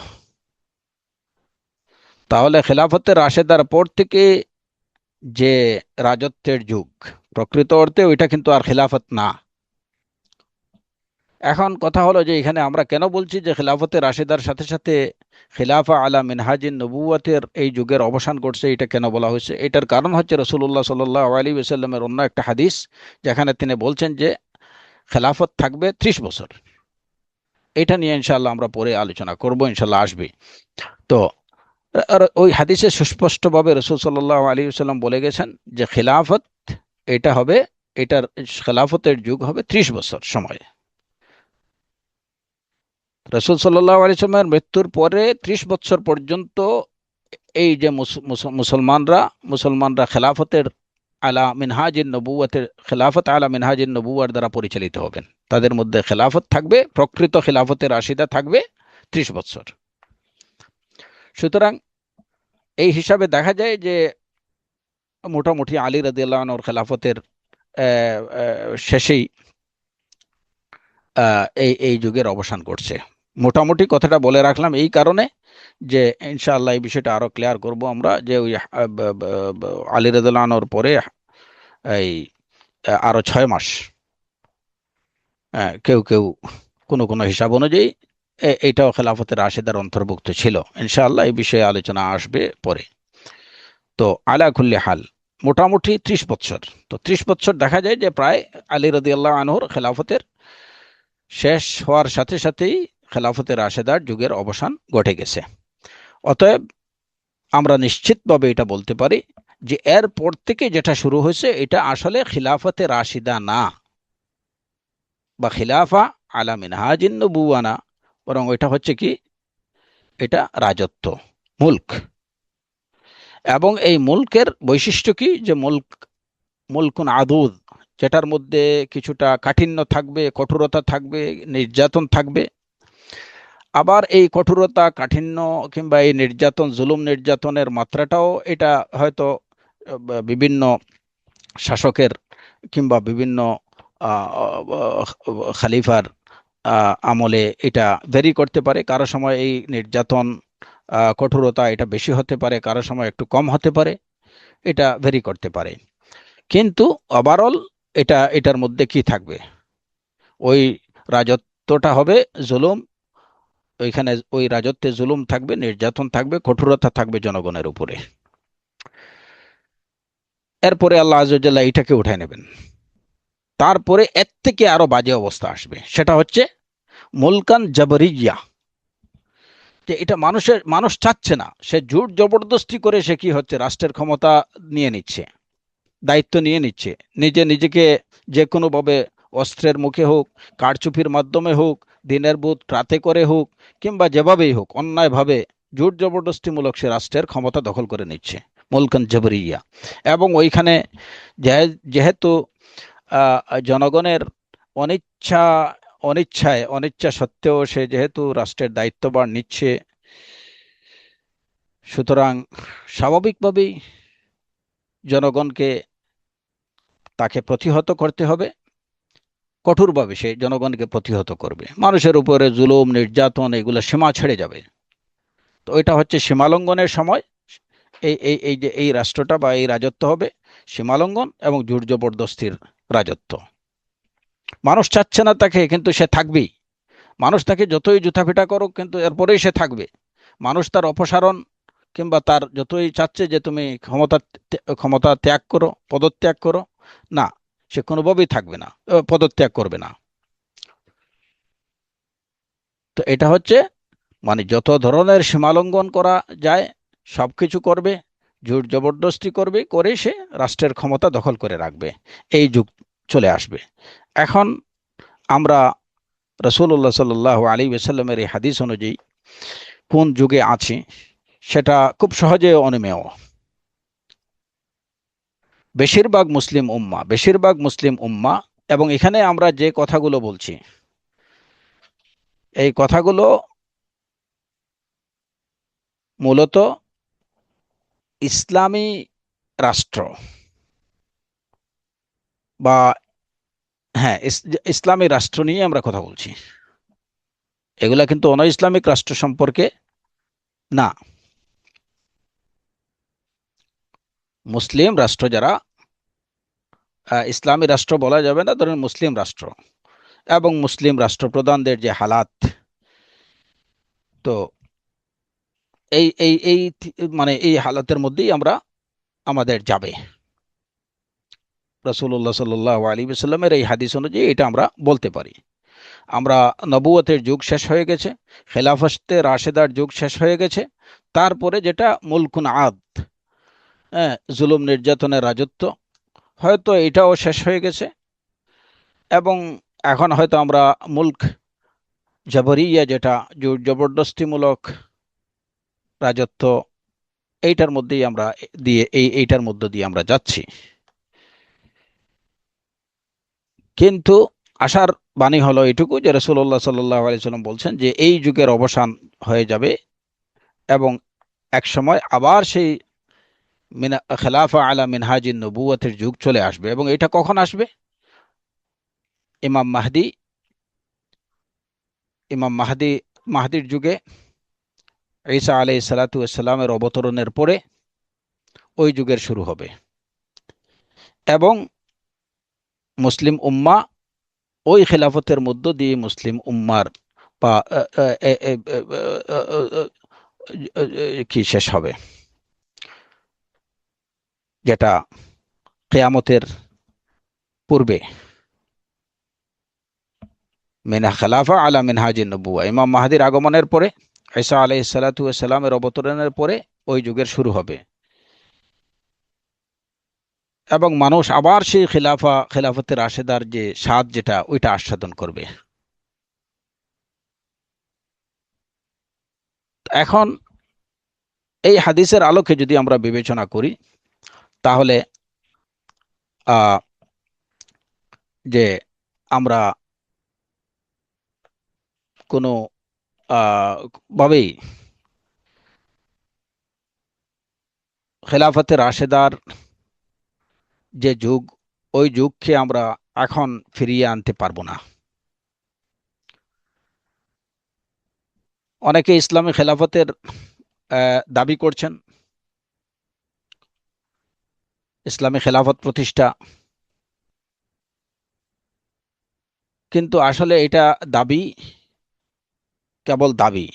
তাহলে খেলাফতের রাশেদার পর থেকে যে রাজত্বের যুগ, প্রকৃত অর্থে ওইটা কিন্তু আর খেলাফত না। এখন কথা হলো যে এখানে আমরা কেন বলছি যে খেলাফতে রাশেদার সাথে সাথে খিলাফা আলা মিনহাজিন নবুওয়াতের এই যুগের অবসান ঘটছে, এটা কেন বলা হয়েছে? এটার কারণ হচ্ছে রাসূলুল্লাহ সাল্লাল্লাহু আলাইহি ওয়াসাল্লামের অন্য একটা হাদিস, যেখানে তিনি বলছেন যে খেলাফত থাকবে 30 বছর। এটা নিয়ে ইনশাআল্লাহ আমরা পরে আলোচনা করব, ইনশাআল্লাহ আসবে। তো ওই হাদিসে সুস্পষ্টভাবে রাসূল সাল্লাল্লাহু আলাইহি ওয়াসাল্লাম বলে গেছেন যে খেলাফত এটা হবে, এটার খেলাফতের যুগ হবে 30 বছর সময়। রাসূল সাল্লাল্লাহু আলাইহি ওয়াসাল্লামের মৃত্যুর পরে 30 বছর পর্যন্ত এই যে মুসলমানরা খেলাফতের আলা মিনহাজিন নবুওয়াতের, খেলাফত আলা মিনহাজিন নবুওয়ার দ্বারা পরিচালিত হবেন। তাদের মধ্যে খেলাফত থাকবে, প্রকৃত খেলাফতের রাশিদা থাকবে 30 বছর। সুতরাং এই হিসাবে দেখা যায় যে মোটামুটি আলী রাদিয়াল্লাহু আনহুর খেলাফতের শেষেই এই এই যুগের অবসান ঘটছে। মোটামুটি কথাটা বলে রাখলাম এই কারণে যে ইনশাআল্লাহ এই বিষয়টা আরো ক্লিয়ার করব আমরা, যে ওই আলী রাদিয়াল্লাহু আনহুর পরে এই আরো 6 মাস, কেউ কেউ কোনো হিসাব অনুযায়ী এইটাও খেলাফতের রাশেদার অন্তর্ভুক্ত ছিল। ইনশাআল্লাহ এই বিষয়ে আলোচনা আসবে পরে। তো আলা কুল্লি হাল, মোটামুটি 30 বছর। তো 30 বছর দেখা যায় যে প্রায় আলী রাদিয়াল্লাহু আনহুর খেলাফতের শেষ হওয়ার সাথে সাথেই খেলাফতে রাশেদার যুগের অবসান ঘটে গেছে। অতএব আমরা নিশ্চিতভাবে এটা বলতে পারি যে এর পর থেকে যেটা শুরু হয়েছে এটা আসলে খিলাফতে রাশিদা না, বা খিলাফা আলা মিনহাজিন নবুওয়া না, বরং এটা হচ্ছে কি, এটা রাজত্ব, মুলক। এবং এই মুলকের বৈশিষ্ট্য কি, যে মুলকুন আদুদ, যেটার মধ্যে কিছুটা কাঠিন্য থাকবে, কঠোরতা থাকবে, নির্যাতন থাকবে। আবার এই কঠোরতা, কাঠিন্য কিংবা এই নির্যাতন, জুলুম নির্যাতনের মাত্রাটাও এটা হয়তো বিভিন্ন শাসকের কিংবা বিভিন্ন খালিফার আমলে এটা ভেরি করতে পারে। কারো সময় এই নির্যাতন, কঠোরতা এটা বেশি হতে পারে, কারো সময় একটু কম হতে পারে, এটা ভেরি করতে পারে। কিন্তু ওভারঅল এটার মধ্যে কি থাকবে, ওই রাজত্বটা হবে জুলুম, ওইখানে ওই রাজত্বে জুলুম থাকবে, নির্যাতন থাকবে, কঠোরতা থাকবে জনগণের উপরে। এরপরে আল্লাহ আযজা ওয়া জাল্লা এটাকে উঠায় নেবেন। তারপরে এর থেকে আরো বাজে অবস্থা আসবে, সেটা হচ্ছে মুলকান জাবরিয়া। যে এটা মানুষ চাচ্ছে না, সে জোর জবরদস্তি করে সে কি হচ্ছে, রাষ্ট্রের ক্ষমতা নিয়ে নিচ্ছে, দায়িত্ব নিয়ে নিচ্ছে, নিজেকে যে কোনোভাবে অস্ত্রের মুখে হোক, কারচুপির মাধ্যমে হোক, দিনের বুধ রাতে করে হোক, কিংবা যেভাবেই হোক অন্যায়ভাবে জোর জবরদস্তিমূলক সে রাষ্ট্রের ক্ষমতা দখল করে নিচ্ছে, মুলকান জবরিয়া। এবং ওইখানে যেহেতু জনগণের অনিচ্ছা অনিচ্ছা সত্ত্বেও সে যেহেতু রাষ্ট্রের দায়িত্বভার নিচ্ছে, সুতরাং স্বাভাবিকভাবেই জনগণকে তাকে প্রতিহত করতে হবে, কঠোরভাবে সে জনগণকে প্রতিহত করবে, মানুষের উপরে জুলুম নির্যাতন এগুলো সীমা ছেড়ে যাবে। তো এটা হচ্ছে সীমালঙ্ঘনের সময়। এই যে এই রাষ্ট্রটা বা এই রাজত্ব হবে সীমালঙ্ঘন এবং জোর জবরদস্তির রাজত্ব। মানুষ চাচ্ছে না তাকে, কিন্তু সে থাকবেই। মানুষ তাকে যতই জুতাপিটা করুক, কিন্তু এরপরেই সে থাকবে। মানুষ তার অপসারণ কিংবা তার যতই চাচ্ছে যে তুমি ক্ষমতা ত্যাগ করো, পদত্যাগ করো, না, সে কোনোভাবেই থাকবে না, পদত্যাগ করবে না। তো এটা হচ্ছে মানে যত ধরনের সীমালঙ্ঘন করা যায় সবকিছু করবে, জোর জবরদস্তি করবে, করে সে রাষ্ট্রের ক্ষমতা দখল করে রাখবে। এই যুগ চলে আসবে। এখন আমরা রাসূলুল্লাহ সাল্লাল্লাহু আলাইহি ওয়াসাল্লামের এই হাদিস অনুযায়ী কোন যুগে আছি সেটা খুব সহজে অনুমেয়। বেশিরভাগ মুসলিম উম্মা, এবং এখানে আমরা যে কথাগুলো বলছি এই কথাগুলো মূলত ইসলামী রাষ্ট্র বা হ্যাঁ ইসলামী রাষ্ট্র নিয়ে আমরা কথা বলছি। এগুলা কিন্তু অন ইসলামিক রাষ্ট্র সম্পর্কে না। মুসলিম রাষ্ট্র যারা, ইসলামী রাষ্ট্র বলা যাবে না, ধরেন মুসলিম রাষ্ট্র এবং মুসলিম রাষ্ট্রপ্রধানদের যে হালাত, তো এই মানে এই হালাতের মধ্যেই আমরা আমাদের যাবে। রাসূলুল্লাহ সাল্লাল্লাহু আলাইহি ওয়াসাল্লামের এই হাদিস অনুযায়ী এটা আমরা বলতে পারি। আমরা নবুয়তের যুগ শেষ হয়ে গেছে, খেলাফতে রাশেদার যুগ শেষ হয়ে গেছে, তারপরে যেটা মুলকুন আদ, জুলুম নির্যাতনের রাজত্ব, হয়তো এটাও শেষ হয়ে গেছে। এবং এখন হয়তো আমরা মুলক জাবরিয়া, যেটা জোর জবরদস্তিমূলক রাজত্ব, এইটার মধ্যেই আমরা এইটার মধ্য দিয়ে আমরা যাচ্ছি। কিন্তু আশার বাণী হলো এটুকু যে রাসূলুল্লাহ সাল্লাল্লাহু আলাইহি ওয়াসাল্লাম বলছেন যে এই যুগের অবসান হয়ে যাবে এবং এক সময় আবার সেই খেলাফা আলা মিনহাজিন নবুওয়াতের যুগ চলে আসবে। এবং এটা কখন আসবে? ইমাম মাহদি ইমাম মাহদি মাহদির যুগে, ঈসা আলাইহিস সালাতু ওয়াস সালামের অবতরণের পরে ওই যুগের শুরু হবে। এবং মুসলিম উম্মাহ ওই খেলাফতের মধ্য দিয়ে মুসলিম উম্মার বা কি শেষ হবে। যেটা কিয়ামতের পূর্বে, মিনা খেলাফা আলা মিনহাজিন নবুয়া, ইমাম মাহদির আগমনের পরে, ঈসা আলাইহিস সালাতু ওয়াস সালামের অবতরণের পরে ওই যুগের শুরু হবে, এবং মানুষ আবার সেই খেলাফতের রাশেদার যে স্বাদ যেটা ওইটা আস্বাদন করবে। এখন এই হাদিসের আলোকে যদি আমরা বিবেচনা করি, তাহলে যে আমরা কোনো ভাবেই খেলাফতের রাশেদার যে যুগ, ওই যুগকে আমরা এখন ফিরিয়ে আনতে পারবো না। অনেকে ইসলামী খেলাফতের দাবি করছেন, ইসলামী খেলাফত প্রতিষ্ঠা, কিন্তু আসলে এটা দাবি, কেবল দাবি।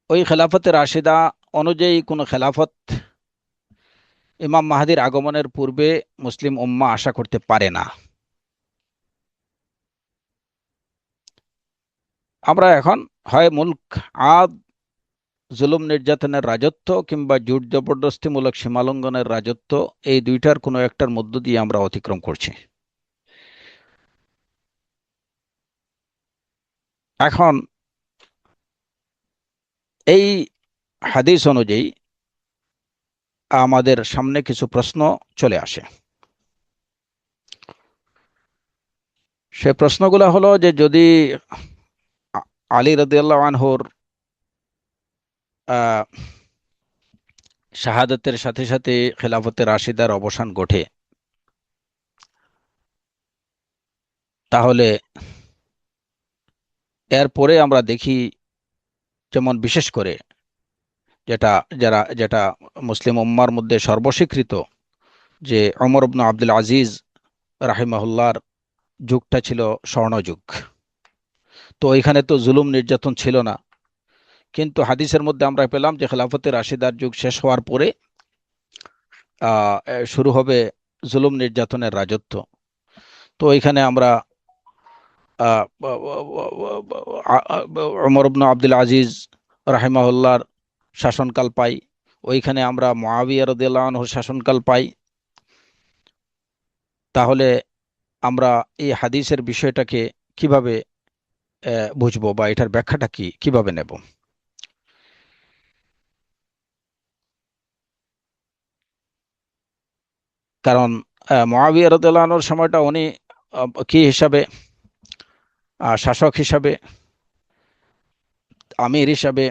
ওই খেলাফতে রাশিদা অনুযায়ী কোনো খেলাফত ইমাম মাহদির আগমনের পূর্বে মুসলিম উম্মাহ আশা করতে পারে না। আমরা এখন হয় মুলক আদ, জুলুম নির্যাতনের রাজত্ব, কিংবা জোর জবরদস্তিমূলক সীমালঙ্ঘনের রাজত্ব, এই দুইটার কোনো একটার মধ্য দিয়ে আমরা অতিক্রম করছি। এখন এই হাদিস অনুযায়ী আমাদের সামনে কিছু প্রশ্ন চলে আসে। সে প্রশ্নগুলো হলো যে, যদি আলী রাদিয়াল্লাহু আনহুর শাহাদাতের সাথে সাথে খেলাফতে রাশিদার অবসান ঘটে, তাহলে এরপরে আমরা দেখি, যেমন বিশেষ করে যেটা যেটা মুসলিম উম্মার মধ্যে সর্বস্বীকৃত, যে ওমর ইবনে আব্দুল আজিজ রাহিমাহুল্লাহর যুগটা ছিল স্বর্ণযুগ। তো এখানে তো জুলুম নির্যাতন ছিল না, কিন্তু হাদিসের মধ্যে আমরা পেলাম যে খেলাফতে রাশিদার যুগ শেষ হওয়ার পরে শুরু হবে জুলুম নির্যাতনের রাজত্ব। তো এখানে আমরা ওমর ইবনে আব্দুল আজিজ রাহিমাহুল্লাহর শাসনকাল পাই, ওইখানে আমরা মুআবিয়া রাদিয়াল্লাহু আনহুর শাসনকাল পাই। তাহলে আমরা এই হাদিসের বিষয়টাকে কিভাবে বুঝবো, বা এটার ব্যাখ্যাটা কিভাবে নেব? কারণ মুআবিয়া রাদিয়াল্লাহু আনহুর সময়টা উনি কি হিসাবে, শাসক হিসাবে, আমির হিসাবে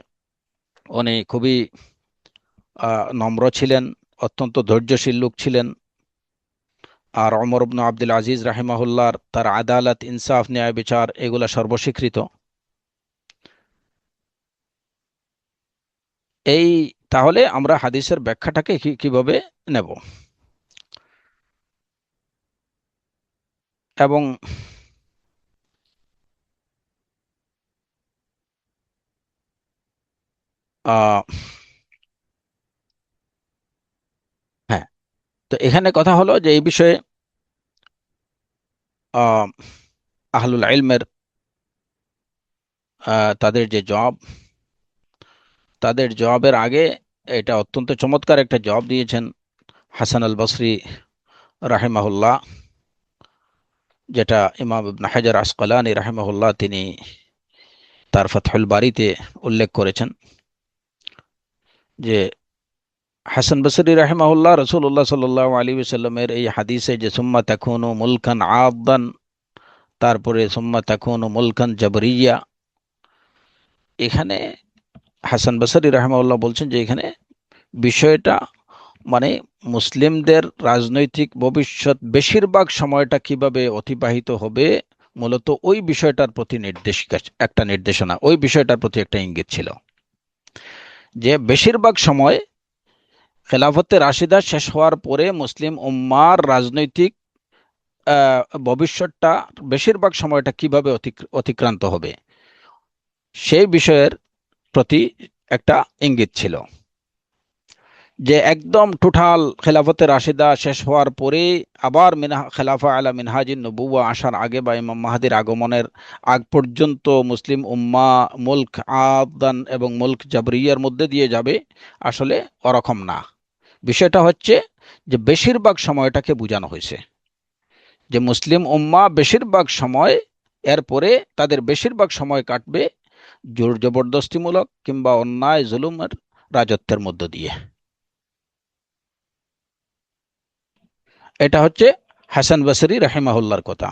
উনি খুবই নম্র ছিলেন, অত্যন্ত ধৈর্যশীল লোক ছিলেন। আর ওমর ইবনে আব্দুল আজিজ রাহিমাহুল্লাহর তার আদালত, ইনসাফ, ন্যায় বিচার, এগুলা সর্বস্বীকৃত। এই তাহলে আমরা হাদিসের ব্যাখ্যাটাকে কিভাবে নেব? এবং আহ, হ্যাঁ, তো এখানে কথা হলো যে এই বিষয়ে আহ, আহলুল ইলমের তাদের যে জবাব, তাদের জবাবের আগে এটা অত্যন্ত চমৎকার একটা জবাব দিয়েছেন হাসান আল বসরি রাহিমাহুল্লাহ, যেটা ইমাম ইবনে হাজার আসকালানী রাহিমাহুল্লাহ তিনি তার ফাতহুল বারীতে উল্লেখ করেছেন, যে হাসান বসরি রাহিমাহুল্লাহ রাসূলুল্লাহ সাল্লাল্লাহু আলাইহি ওয়াসাল্লামের এই হাদিসে যে সুম্মা তাকুনু মুলকান আদান, তারপরে সুম্মা তাকুনু মুলকান জাবরিয়া, এখানে হাসান বসরি রাহিমাহুল্লাহ বলছেন যে এখানে বিষয়টা মানে মুসলিমদের রাজনৈতিক ভবিষ্যৎ বেশিরভাগ সময়টা কিভাবে অতিবাহিত হবে, মূলত ওই বিষয়টার প্রতি একটা নির্দেশনা, ওই বিষয়টার প্রতি একটা ইঙ্গিত ছিল, যে বেশিরভাগ সময় খেলাফতে রাশিদা শেষ হওয়ার পরে মুসলিম উম্মার রাজনৈতিক ভবিষ্যৎটা বেশিরভাগ সময়টা কিভাবে অতিক্রান্ত হবে, সেই বিষয়ের প্রতি একটা ইঙ্গিত ছিল। যে একদম টোটাল খেলাফতে রাশিদা শেষ হওয়ার পরে আবার খেলাফা আলা মিনহাজিন নবুওয়া আসার আগে বা ইমাম মাহাদির আগমনের আগ পর্যন্ত মুসলিম উম্মা মুলক আদান এবং মুলক জাবরিয়ার মধ্যে দিয়ে যাবে, আসলে ওরকম না। বিষয়টা হচ্ছে যে বেশিরভাগ সময়টাকে বোঝানো হয়েছে যে মুসলিম উম্মা বেশিরভাগ সময়, এরপরে তাদের বেশিরভাগ সময় কাটবে জোর জবরদস্তিমূলক কিংবা অন্যায় জুলুমের রাজত্বের মধ্য দিয়ে। এটা হচ্ছে হাসান বসরি রাহিমাহুল্লাহর কথা।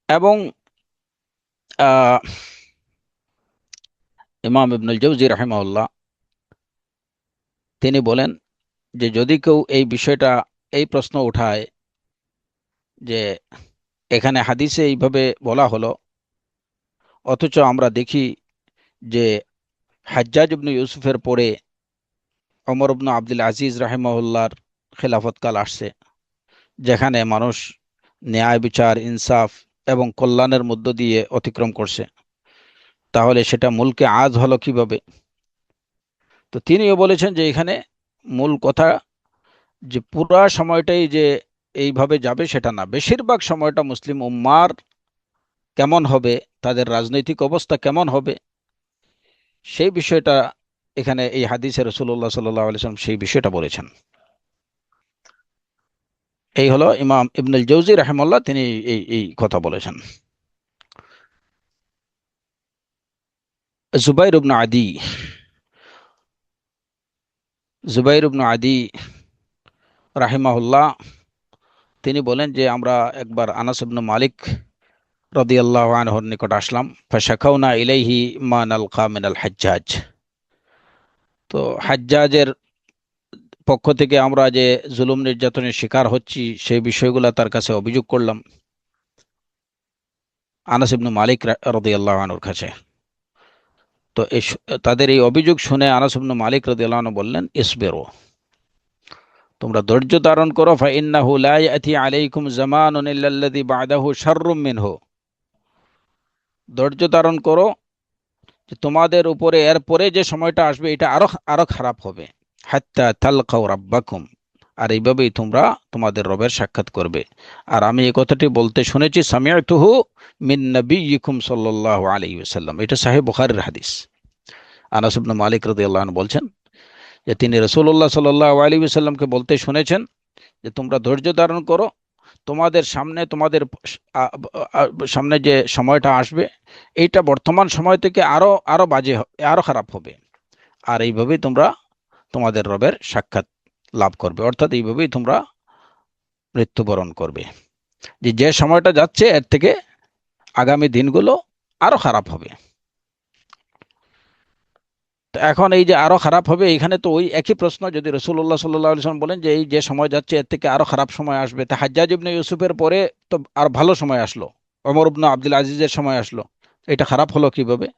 এবং ইমাম ইবনুল জৌজি রাহিমাহুল্লাহ তিনি বলেন যে যদি কেউ এই বিষয়টা, এই প্রশ্ন উঠায় যে এখানে হাদিসে এইভাবে বলা হলো, অথচ আমরা দেখি যে হাজ্জাজ ইবনে ইউসুফের পরে ওমর ইবনে আব্দুল আজিজ রাহিমাহুল্লাহর খেলাফতকাল আসছে, যেখানে মানুষ ন্যায় বিচার ইনসাফ এবং কল্যাণের মধ্য দিয়ে অতিক্রম করছে, তাহলে সেটা মুলকে আজ হলো কিভাবে? তো তিনিও বলেছেন যে এখানে মূল কথা যে পুরা সময়টাই যে এইভাবে যাবে সেটা না, বেশিরভাগ সময়টা মুসলিম উম্মার কেমন হবে, তাদের রাজনৈতিক অবস্থা কেমন হবে, সেই বিষয়টা এখানে এই হাদিসে রাসূলুল্লাহ সাল্লাল্লাহু আলাইহি ওয়াসাল্লাম সেই বিষয়টা বলেছেন। এই হলো ইমাম ইবনুল জৌজি রাহিমাহুল্লাহ, তিনি এই এই কথা বলেছেন। জুবাইর ইবনে আদি, জুবাইর ইবনে আদি রাহিমাহুল্লাহ তিনি বলেন যে আমরা একবার আনাস ইবনে মালিক রাদিয়াল্লাহু আনহুর নিকট আসলাম, ফাশাকাউনা ইলাইহি মা নালকা মিনাল হাজ্জাজ। তো হাজ্জাজের পক্ষ থেকে আমরা যে জুলুম নির্যাতনের শিকার হচ্ছি সেই বিষয়গুলো তার কাছে অভিযোগ করলাম, আনাস ইবনে মালিক রাদিয়াল্লাহু আনহুর কাছে। তো তাদের এই অভিযোগ শুনে আনাস ইবনে মালিক রাদিয়াল্লাহু আনহু বললেন, ইসবিরু, তোমরা ধৈর্য ধারণ করো, ফাইন্নাহু লা ইয়াতি আলাইকুম জামানুন ইল্লাল্লাযী বা'দাহু শাররুম মিনহু, ধৈর্য ধারণ করো যে তোমাদের উপরে এর পরে যে সময়টা আসবে এটা আরো আরো খারাপ হবে। হাত্তা তালকাউ রাব্বাকুম, আর এইভাবেই তোমরা তোমাদের রবের সাক্ষাৎ করবে। আর আমি এই কথাটি বলতে শুনেছি, সামিআতুহু মিন নবিয়্যিকুম সাল্লাল্লাহু আলাইহি ওয়াসাল্লাম, এটা সহিহ বুখারীর হাদিস। আনাস ইবনে মালিক রাদিয়াল্লাহু আনহু বলছেন যে তিনি রাসূলুল্লাহ সাল্লাল্লাহু আলাইহি ওয়াসাল্লামকে বলতে শুনেছেন যে তোমরা ধৈর্য ধারণ করো, তোমাদের সামনে সামনে যে সময়টা আসবে এইটা বর্তমান সময় থেকে আরো আরো বাজে, আরো খারাপ হবে। আর এইভাবেই তোমরা তোমাদের রবের সাক্ষাৎ লাভ করবে, অর্থাৎ এইভাবেই তোমরা মৃত্যুবরণ করবে। যে যে সময়টা যাচ্ছে এর থেকে আগামী দিনগুলো আরো খারাপ হবে। তো এখন এই যে আরো খারাপ হবে, এখানে তো ওই একই প্রশ্ন, যদি রাসূলুল্লাহ সাল্লাল্লাহু আলাইহি ওয়াসাল্লাম বলেন যে এই যে সময় যাচ্ছে এর থেকে আরো খারাপ সময় আসবে, তা হাজ্জাজ ইবনে ইউসুফের পরে তো আর ভালো সময় আসলো, ওমর ইবনে আব্দুল আজিজের সময় আসলো, এটা খারাপ হলো কিভাবে?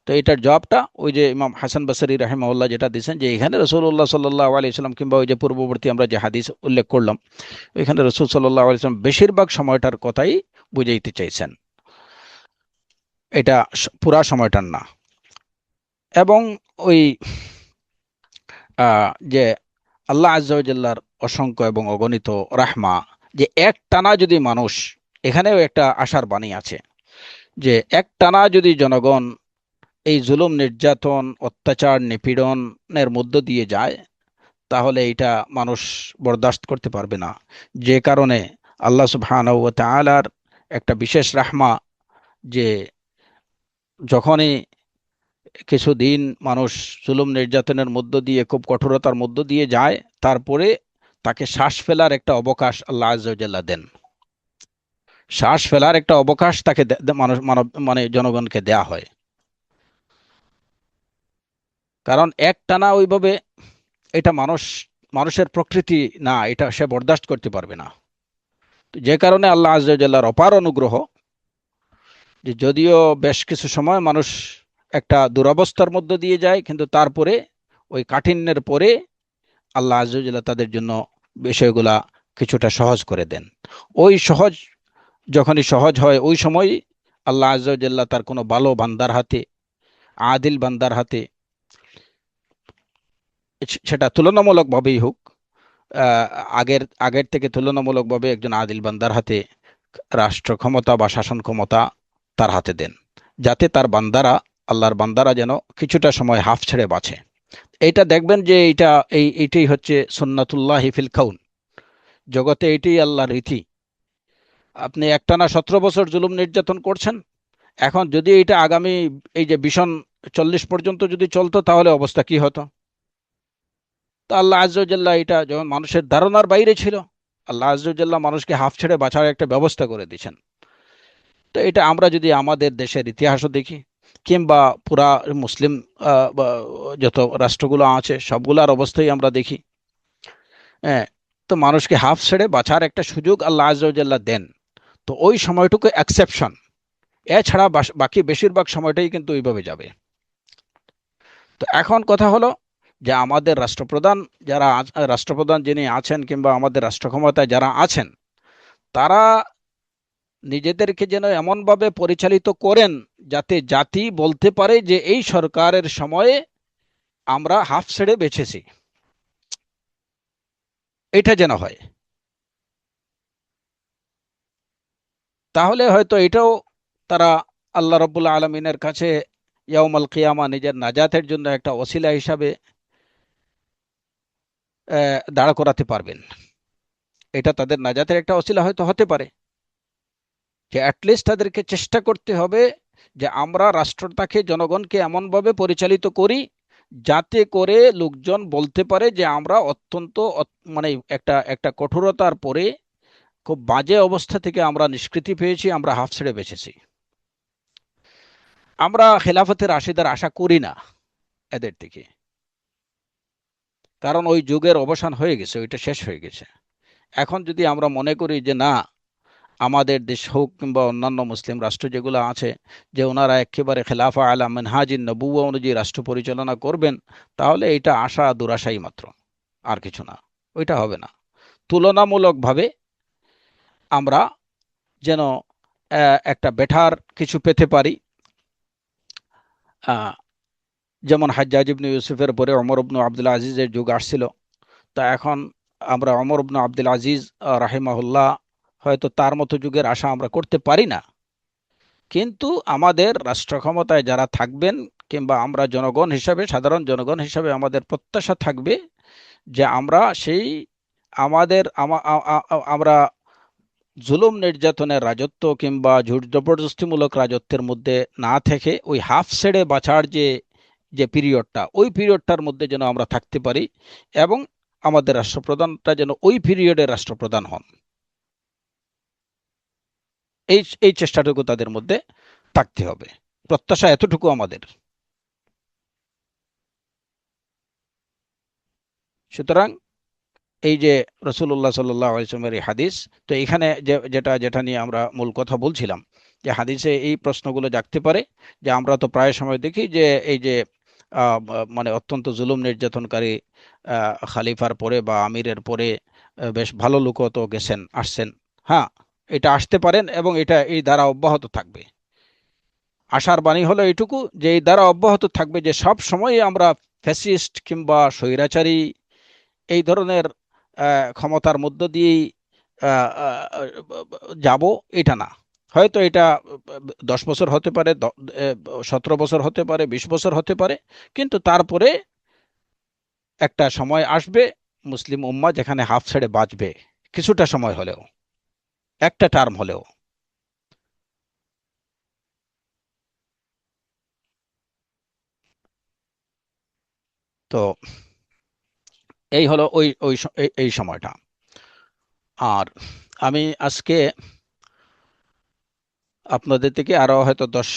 তো এটার জবাবটা ওই যে ইমাম হাসান বসরি রাহিমাহুল্লাহ যেটা দিয়েছেন, যে এখানে রাসূলুল্লাহ সাল্লাল্লাহু আলাইহি ওয়াসাল্লাম কিংবা ওই যে পূর্ববর্তী আমরা যে হাদিস উল্লেখ করলাম, ওইখানে রাসূল সাল্লাল্লাহু আলাইহি ওয়াসাল্লাম বেশিরভাগ সময়টার কথাই বুঝাইতে চাইছেন, এটা পুরা সময়টার না। এবং ওই যে আল্লাহ আযজা ওয়া জাল্লার অসংখ্য এবং অগণিত রাহমা, যে এক টানা যদি মানুষ, এখানেও একটা আশার বাণী আছে, যে এক টানা যদি জনগণ এই জুলুম নির্যাতন অত্যাচার নিপীড়নের মধ্য দিয়ে যায়, তাহলে এটা মানুষ বরদাস্ত করতে পারবে না। যে কারণে আল্লাহ সুবহানাহু ওয়া তাআলার একটা বিশেষ রাহমা, যে যখনই কিছুদিন মানুষ জুলুম নির্যাতনের মধ্য দিয়ে খুব কঠোরতার মধ্য দিয়ে যায়, তারপরে তাকে শ্বাস ফেলার একটা অবকাশ আল্লাহ আযজা ওয়া জাল্লা দেন, শ্বাস ফেলার একটা অবকাশ তাকে মানুষ মানব মানে জনগণকে দেয়া হয়। কারণ একটানা ওইভাবে এটা মানুষের প্রকৃতি না, এটা সে বরদাস্ত করতে পারবে না। যে কারণে আল্লাহ আযজা ওয়া জাল্লার অপার অনুগ্রহ, যে যদিও বেশ কিছু সময় মানুষ একটা দুরবস্থার মধ্য দিয়ে যায়, কিন্তু তারপরে ওই কাঠিন্যের পরে আল্লাহ আযজা ওয়া জাল্লা তাদের জন্য বিষয়গুলা কিছুটা সহজ করে দেন। ওই সহজ, যখনই সহজ হয় ওই সময় আল্লাহ আযজা ওয়া জাল্লা তার কোনো ভালো বান্দার হাতে আদিল বান্দার হাতে, সেটা তুলনামূলকভাবেই হোক, আহ, আগের আগের থেকে তুলনামূলকভাবে একজন আদিল বান্দার হাতে রাষ্ট্র ক্ষমতা বা শাসন ক্ষমতা তার হাতে দেন, যাতে তার বান্দারা, আল্লাহর বান্দারা যেন কিছুটা সময় হাফ ছেড়ে বাঁচে। এইটা দেখবেন যে এইটাই হচ্ছে সুন্নাতুল্লাহি ফিল কাউন, জগতে এইটাই আল্লাহর রীতি। আপনি একটানা 17 বছর জুলুম নির্যাতন করছেন, এখন যদি এটা আগামী এই যে ভীষণ 40 পর্যন্ত যদি চলতো, তাহলে অবস্থা কি হতো? তা আল্লাহ আজ্জাল্লাহ এটা যখন মানুষের ধারণার বাইরে ছিল, আল্লাহ আজ্জাল্লাহ মানুষকে হাফ ছেড়ে বাঁচার একটা ব্যবস্থা করে দিয়েছেন। তো এটা আমরা যদি আমাদের দেশের ইতিহাসও দেখি, কিংবা পুরা মুসলিম বা যত রাষ্ট্রগুলো আছে সবগুলার অবস্থাই আমরা দেখি, হ্যাঁ, তো মানুষকে হাফ ছেড়ে বাঁচার একটা সুযোগ আল্লাহ আজ্জাল্লাহ দেন। তো ওই সময়টুকু এক্সেপশন, এছাড়া বাকি বেশিরভাগ সময়টাই কিন্তু ওইভাবে যাবে। তো এখন কথা হলো যে আমাদের রাষ্ট্রপ্রধান রাষ্ট্রপ্রধান যিনি আছেন, কিংবা আমাদের রাষ্ট্র ক্ষমতায় যারা আছেন, তারা নিজেদেরকে যেন এমনভাবে পরিচালিত করেন যাতে জাতি বলতে পারে যে এই সরকারের সময়ে আমরা হাফ ছেড়ে বেঁচেছি। এটা যেন হয়, তাহলে হয়তো এটাও তারা আল্লাহ রব্বুল্লাহ আলমিনের কাছে ইয়াউমাল কিয়ামা নিজের নাজাতের জন্য একটা ওসিলা হিসাবে দাঁড় করাতে পারবেন। এটা তাদের নাজাতের একটা ওসিলা হয়তো হতে পারে, যে অ্যাটলিস্ট তাদেরকে চেষ্টা করতে হবে যে আমরা রাষ্ট্রটাকে, জনগণকে এমনভাবে পরিচালিত করি যাতে করে লোকজন বলতে পারে যে আমরা অত্যন্ত মানে একটা একটা কঠোরতার পরে খুব বাজে অবস্থা থেকে আমরা নিষ্কৃতি পেয়েছি, আমরা হাফ ছেড়ে বেঁচেছি। আমরা খেলাফতের রাশিদার আশা করি না এদের থেকে, কারণ ওই যুগের অবসান হয়ে গেছে, ওইটা শেষ হয়ে গেছে। এখন যদি আমরা মনে করি যে না, আমাদের দেশ হোক কিংবা অন্যান্য মুসলিম রাষ্ট্র যেগুলো আছে, যে ওনারা একেবারে খেলাফা আলা মানহাজিন নবুওয়া অনুযায়ী রাষ্ট্র পরিচালনা করবেন, তাহলে এটা আশা দুরাশাই মাত্র, আর কিছু না। ওইটা হবে না। তুলনামূলকভাবে আমরা যেন একটা বেটার কিছু পেতে পারি। আহ, যেমন হাজ্জাজ ইবনে ইউসুফের পরে ওমর ইবনে আব্দুল আজিজের যুগ আসছিল। তা এখন আমরা ওমর ইবনে আব্দুল আজিজ রাহিমাহুল্লাহ, হয়তো তার মতো যুগের আশা আমরা করতে পারি না, কিন্তু আমাদের রাষ্ট্র ক্ষমতায় যারা থাকবেন, কিংবা আমরা জনগণ হিসাবে, সাধারণ জনগণ হিসাবে আমাদের প্রত্যাশা থাকবে যে আমরা সেই আমরা জুলুম নির্যাতনের রাজত্ব কিংবা জোর জবরদস্তিমূলক রাজত্বের মধ্যে না থেকে ওই হাফ ছেড়ে বাঁচার যে যে পিরিয়ডটা, ওই পিরিয়ডটার মধ্যে যেন আমরা থাকতে পারি, এবং আমাদের রাষ্ট্রপ্রধানটা যেন ওই পিরিয়ডের রাষ্ট্রপ্রধান হন। এই এই চেষ্টাটুকু তাদের মধ্যে থাকতে হবে, প্রত্যাশা এতটুকু আমাদের। সুতরাং এই যে রসুল্লাহ সাল্লাহ আলাইসলামের এই হাদিস, তো এখানে যেটা যেটা নিয়ে আমরা মূল কথা বলছিলাম, যে হাদিসে এই প্রশ্নগুলো জাগতে পারে, যে আমরা তো প্রায় সময় দেখি যে এই যে মানে অত্যন্ত জুলুম নির্যাতনকারী খালিফার পরে বা আমিরের পরে বেশ ভালো লোকও তো গেছেন, আসছেন। হ্যাঁ, এটা আসতে পারেন, এবং এটা এই দ্বারা অব্যাহত থাকবে। আশার বাণী হলো এইটুকু, যে এই দ্বারা অব্যাহত থাকবে, যে সব সময় আমরা ফ্যাসিস্ট কিংবা স্বৈরাচারী এই ধরনের ক্ষমতার মধ্য দিয়েই যাব, এটা না। হয়তো এটা 10 বছর হতে পারে, 17 বছর হতে পারে, 20 বছর হতে পারে, কিন্তু তারপরে একটা সময় আসবে মুসলিম উম্মাহ যেখানে হাফ ছেড়ে বাঁচবে, কিছুটা সময় হলেও, একটা টার্ম হলেও। তো এই হলো ওই ওই এই সময়টা। আর আমি আজকে আপনাদের থেকে আরো হয়তো 10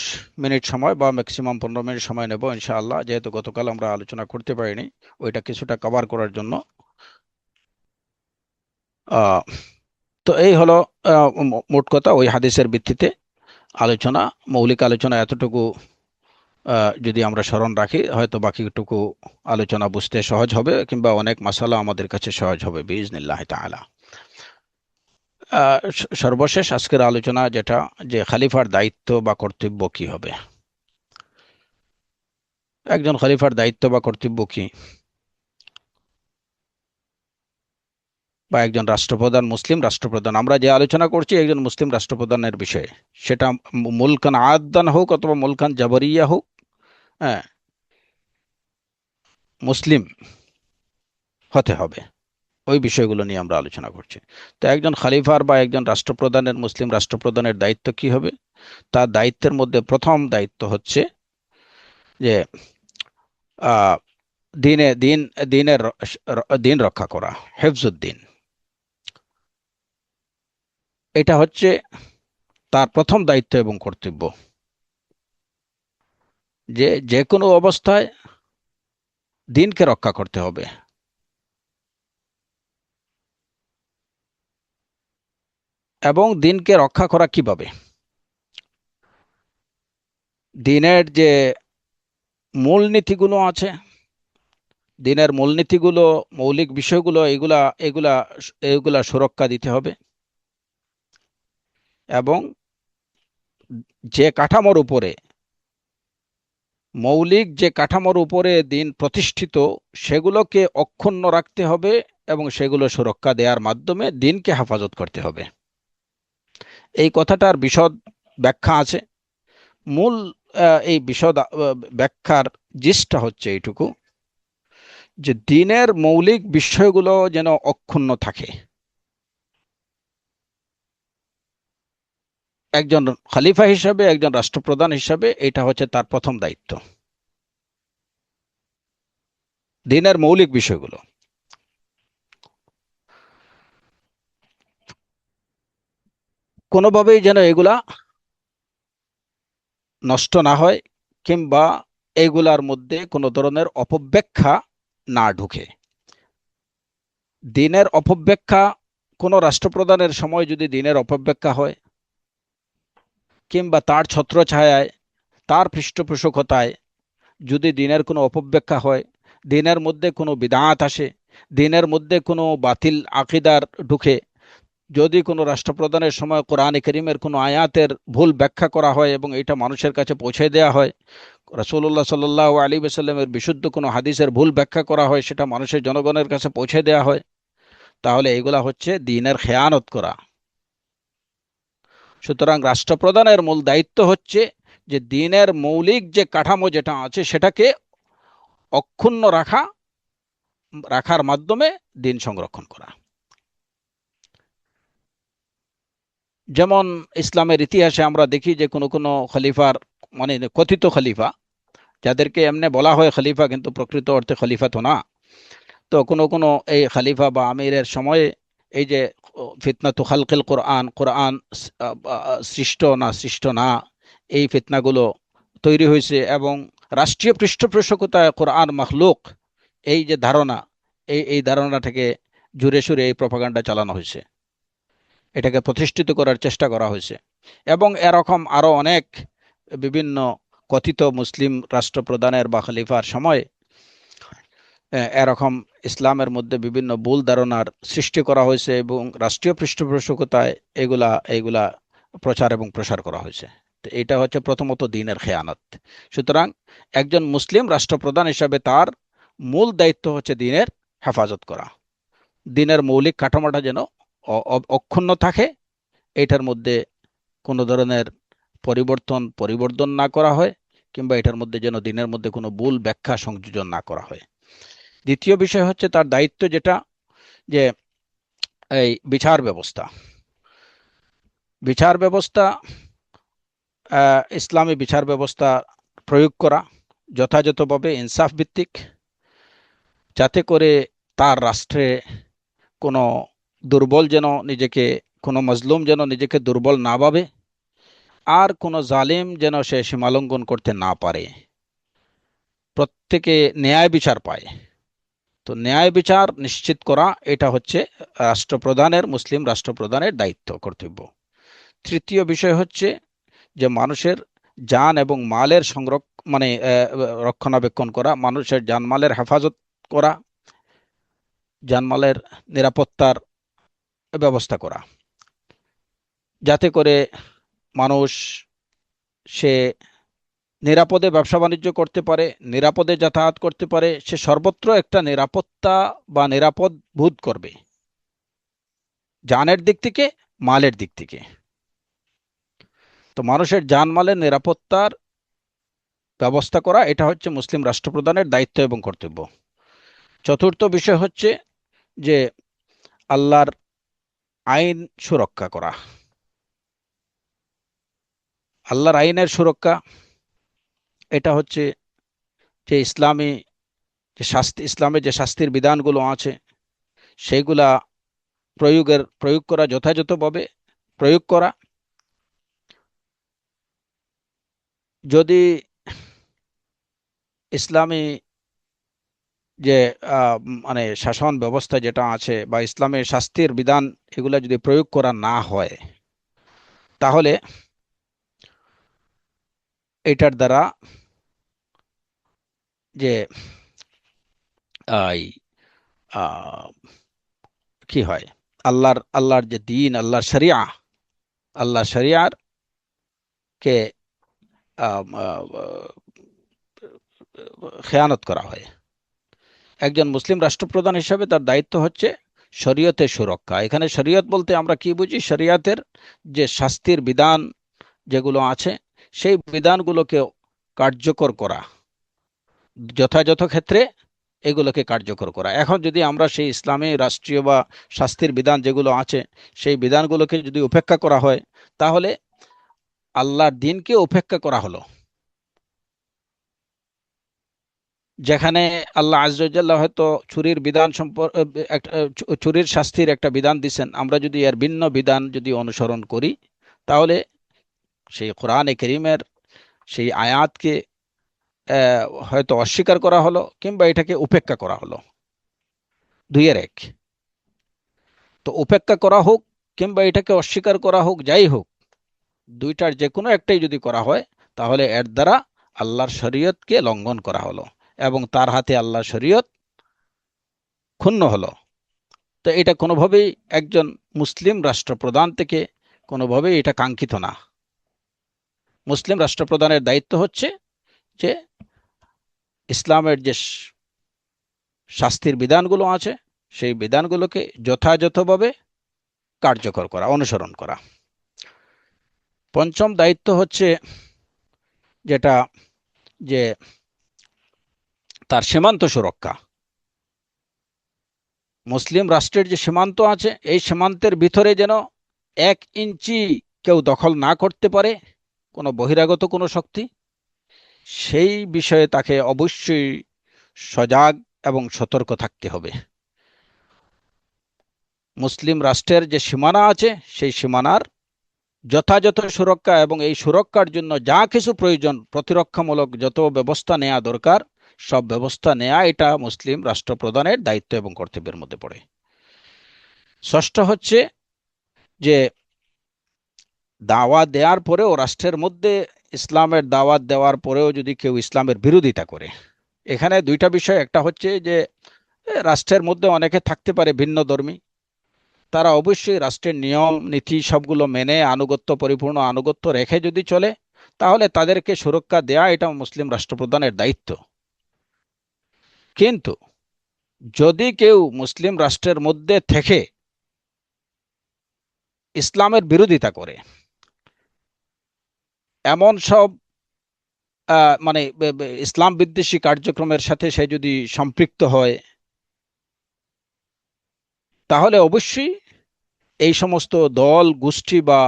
মিনিট সময় বা ম্যাক্সিমাম 15 মিনিট সময় নেব ইনশাআল্লাহ, যেহেতু গতকাল আমরা আলোচনা করতে পারিনি, ওইটা কিছুটা কভার করার জন্য। আহ, তো এই হলো মোট কথা, ওই হাদিসের ভিত্তিতে আলোচনা, মৌলিক আলোচনা এতটুকু যদি আমরা স্মরণ রাখি, হয়তো বাকিটুকু আলোচনা বুঝতে সহজ হবে, কিংবা অনেক মাসালা আমাদের কাছে সহজ হবে বিইজনিল্লাহ তাআলা। সর্বশেষ আজকের আলোচনা যেটা, যে খলিফার দায়িত্ব বা কর্তব্য কি হবে। একজন খলিফার দায়িত্ব বা কর্তব্য কি, বা একজন রাষ্ট্রপ্রধান, মুসলিম রাষ্ট্রপ্রধান, আমরা যে আলোচনা করছি একজন মুসলিম রাষ্ট্রপ্রধানের বিষয়ে, সেটা মুলকান আদান হোক অথবা মুলকান জাবরিয়া হোক, হ্যাঁ, মুসলিম হতে হবে। ওই বিষয়গুলো নিয়ে আমরা আলোচনা করছি। তো একজন খলিফার বা একজন রাষ্ট্রপ্রধানের, মুসলিম রাষ্ট্রপ্রধানের দায়িত্ব কি হবে? তার দায়িত্বের মধ্যে প্রথম দায়িত্ব হচ্ছে যে আহ দিনে দিন দিনের দিন রক্ষা করা, হেফজুদ্দিন। এটা হচ্ছে তার প্রথম দায়িত্ব এবং কর্তব্য, যে যে কোনো অবস্থায় দিনকে রক্ষা করতে হবে। এবং দিনকে রক্ষা করা কিভাবে? দিনের যে মূলনীতিগুলো আছে, দিনের মূলনীতিগুলো, মৌলিক বিষয়গুলো, এগুলা এগুলা এগুলা সুরক্ষা দিতে হবে। এবং যে কাঠামোর উপরে, মৌলিক যে কাঠামোর উপরে দিন প্রতিষ্ঠিত, সেগুলোকে অক্ষুণ্ণ রাখতে হবে এবং সেগুলো সুরক্ষা দেওয়ার মাধ্যমে দিনকে হেফাজত করতে হবে। এই কথাটার বিশদ ব্যাখ্যা আছে। মূল এই বিশদ ব্যাখ্যার জিসটা হচ্ছে এইটুকু, যে দিনের মৌলিক বিষয়গুলো যেন অক্ষুণ্ণ থাকে। একজন খলিফা হিসাবে, একজন রাষ্ট্রপ্রধান হিসাবে এটা হচ্ছে তার প্রথম দায়িত্ব, দিনের মৌলিক বিষয়গুলো কোনোভাবেই যেন এগুলা নষ্ট না হয়, কিংবা এগুলার মধ্যে কোনো ধরনের অপব্যাখ্যা না ঢুকে। দিনের অপব্যাখ্যা, কোনো রাষ্ট্রপ্রধানের সময় যদি দিনের অপব্যাখ্যা হয়, কিংবা তার ছত্রছায়ায়, তার পৃষ্ঠপোষকতায় যদি দিনের কোনো অপব্যাখ্যা হয়, দিনের মধ্যে কোনো বিদআত আসে, দিনের মধ্যে কোনো বাতিল আকিদার ঢুকে, যদি কোনো রাষ্ট্রপ্রধানের সময় কোরআনে কারীমের কোনো আয়াতের ভুল ব্যাখ্যা করা হয় এবং এটা মানুষের কাছে পৌঁছে দেওয়া হয়, রাসূলুল্লাহ সাল্লাল্লাহু আলাইহি ওয়াসাল্লামের বিশুদ্ধ কোনো হাদিসের ভুল ব্যাখ্যা করা হয়, সেটা মানুষের, জনগণের কাছে পৌঁছে দেওয়া হয়, তাহলে এগুলা হচ্ছে দ্বীনের খেয়ানত করা। সুতরাং রাষ্ট্রপ্রধানের মূল দায়িত্ব হচ্ছে যে দ্বীনের মৌলিক যে কাঠামো যেটা আছে সেটাকে অক্ষুণ্ণ রাখার মাধ্যমে দ্বীন সংরক্ষণ করা। যেমন ইসলামের ইতিহাসে আমরা দেখি যে কোনো কোনো খলিফার, মানে কথিত খলিফা, যাদেরকে এমনি বলা হয় খলিফা কিন্তু প্রকৃত অর্থে খলিফা তো না, তো কোনো কোনো এই খলিফা বা আমিরের সময়ে এই যে ফিতনাতু খালকিল কোরআন, কোরআন সৃষ্ট না, এই ফিতনাগুলো তৈরি হয়েছে, এবং রাষ্ট্রীয় পৃষ্ঠপোষকতায় কোরআন মাখলুক, এই যে ধারণা, এই ধারণা থেকে জুড়ে সুরে এই প্রপাগান্ডা চালানো হয়েছে, এটাকে প্রতিষ্ঠিত করার চেষ্টা করা হয়েছে। এবং এরকম আরো অনেক বিভিন্ন কথিত মুসলিম রাষ্ট্রপ্রধানের বা খলিফার সময় এরকম ইসলামের মধ্যে বিভিন্ন ভুল ধারণার সৃষ্টি করা হয়েছে এবং রাষ্ট্রীয় পৃষ্ঠপোষকতায় এগুলা এগুলা প্রচার এবং প্রসার করা হয়েছে। তো এটা হচ্ছে প্রথমত দ্বীনের খেয়ানত। সুতরাং একজন মুসলিম রাষ্ট্রপ্রধান হিসাবে তার মূল দায়িত্ব হচ্ছে দ্বীনের হেফাজত করা, দ্বীনের মৌলিক কাঠামোটা যেন অক্ষুণ্ণ থাকে, এটার মধ্যে কোনো ধরনের পরিবর্তন না করা হয়, কিংবা এটার মধ্যে যেন দ্বীনের মধ্যে কোনো ভুল ব্যাখ্যা সংযোজন না করা হয়। দ্বিতীয় বিষয় হচ্ছে তার দায়িত্ব যেটা, যে এই বিচার ব্যবস্থা, বিচার ব্যবস্থা ইসলামী বিচার ব্যবস্থা প্রয়োগ করা যথাযথভাবে ইনসাফ ভিত্তিক, যাতে করে তার রাষ্ট্রে কোনো দুর্বল যেন নিজেকে, কোনো মজলুম যেন নিজেকে দুর্বল না ভাবে, আর কোনো জালিম যেন সে সীমালঙ্ঘন করতে না পারে, প্রত্যেকে ন্যায় বিচার পায়। তো ন্যায় বিচার নিশ্চিত করা, এটা হচ্ছে রাষ্ট্রপ্রধানের, মুসলিম রাষ্ট্রপ্রধানের দায়িত্ব, কর্তব্য। তৃতীয় বিষয় হচ্ছে যে মানুষের জান এবং মালের মানে রক্ষণাবেক্ষণ করা, মানুষের জানমালের হেফাজত করা, জানমালের নিরাপত্তার ব্যবস্থা করা, যাতে করে মানুষ, সে নিরাপদে ব্যবসা বাণিজ্য করতে পারে, নিরাপদে যাতায়াত করতে পারে, সে সর্বত্র একটা নিরাপত্তা বা নিরাপদ বোধ করবে, জানের দিক থেকে, মালের দিক থেকে। তো মানুষের জানমালের নিরাপত্তার ব্যবস্থা করা, এটা হচ্ছে মুসলিম রাষ্ট্রপ্রধানের দায়িত্ব এবং কর্তব্য। চতুর্থ বিষয় হচ্ছে যে আল্লাহর আইন সুরক্ষা করা। আল্লাহর আইনের সুরক্ষা, এটা হচ্ছে যে ইসলামে যে শাস্তির বিধানগুলো আছে সেইগুলা প্রয়োগ করা, যথাযথভাবে প্রয়োগ করা। যদি ইসলামী যে মানে শাসন ব্যবস্থা যেটা আছে বা ইসলামের শাস্তির বিধান, এগুলা যদি প্রয়োগ করা না হয়, তাহলে এটার দ্বারা যে এই আহ, কি হয়, আল্লাহর যে দিন, আল্লাহর শরিয়ার কে খেয়ানত করা হয়। একজন মুসলিম রাষ্ট্রপ্রধান হিসেবে তার দায়িত্ব হচ্ছে শরীয়তের সুরক্ষা। এখানে শরীয়ত বলতে আমরা কি বুঝি? শরীয়তের যে শাস্তির বিধান যেগুলো আছে, সেই বিধানগুলোকে কার্যকর করা, যথাযথ ক্ষেত্রে এগুলোকে কার্যকর করা। এখন যদি আমরা সেই ইসলামী রাষ্ট্রীয় বা শাস্তির বিধান যেগুলো আছে, সেই বিধানগুলোকে যদি উপেক্ষা করা হয়, তাহলে আল্লাহর দিনকে উপেক্ষা করা হলো। যেখানে আল্লাহ আযজা ওয়া জাল্লা হয়তো ছুরির বিধান ছুরির শাস্তির একটা বিধান দিচ্ছেন, আমরা যদি এর ভিন্ন বিধান যদি অনুসরণ করি, তাহলে সেই কোরআনে কারীমের সেই আয়াতকে হয়তো অস্বীকার করা হলো কিংবা এটাকে উপেক্ষা করা হলো, দুইয়ের এক। তো উপেক্ষা করা হোক কিংবা এটাকে অস্বীকার করা হোক, যাই হোক, দুইটার যে কোনো একটাই যদি করা হয়, তাহলে এর দ্বারা আল্লাহর শরীয়তকে লঙ্ঘন করা হলো এবং তার হাতে আল্লাহর শরীয়ত ক্ষুণ্ণ হলো। তো এটা কোনোভাবেই একজন মুসলিম রাষ্ট্রপ্রধান থেকে কোনোভাবেই এটা কাঙ্ক্ষিত না। মুসলিম রাষ্ট্রপ্রধানের দায়িত্ব হচ্ছে যে ইসলামের যে শাস্তির বিধানগুলো আছে, সেই বিধানগুলোকে যথাযথভাবে কার্যকর করা, অনুসরণ করা। পঞ্চম দায়িত্ব হচ্ছে যেটা, যে তার সীমান্ত সুরক্ষা। মুসলিম রাষ্ট্রের যে সীমান্ত আছে, এই সীমান্তের ভিতরে যেন 1 ইঞ্চি কেউ দখল না করতে পারে কোনো বহিরাগত কোনো শক্তি, সেই বিষয়ে তাকে অবশ্যই সজাগ এবং সতর্ক থাকতে হবে। মুসলিম রাষ্ট্রের যে সীমানা আছে, সেই সীমানার যথাযথ সুরক্ষা এবং এই সুরক্ষার জন্য যা কিছু প্রয়োজন, প্রতিরক্ষামূলক যত ব্যবস্থা নেওয়া দরকার, সব ব্যবস্থা নেওয়া, এটা মুসলিম রাষ্ট্রপ্রধানের দায়িত্ব এবং কর্তব্যের মধ্যে পড়ে। ষষ্ঠ হচ্ছে যে দাওয়াত দেওয়ার পরেও, রাষ্ট্রের মধ্যে ইসলামের দাওয়াত দেওয়ার পরেও যদি কেউ ইসলামের বিরোধিতা করে, এখানে দুইটা বিষয়। একটা হচ্ছে যে রাষ্ট্রের মধ্যে অনেকে থাকতে পারে ভিন্নধর্মী, তারা অবশ্যই রাষ্ট্রের নিয়ম নীতি সবগুলো মেনে পরিপূর্ণ আনুগত্য রেখে যদি চলে, তাহলে তাদেরকে সুরক্ষা দেয়া এটা মুসলিম রাষ্ট্রপ্রধানের দায়িত্ব। কিন্তু যদি কেউ মুসলিম রাষ্ট্রের মধ্যে থেকে ইসলামের বিরোধিতা করে, এমন সব মানে ইসলাম বিদ্বেষী কার্যক্রমের সাথে সে যদি সম্পৃক্ত হয়, তাহলে অবশ্যই এই সমস্ত দল গোষ্ঠী বা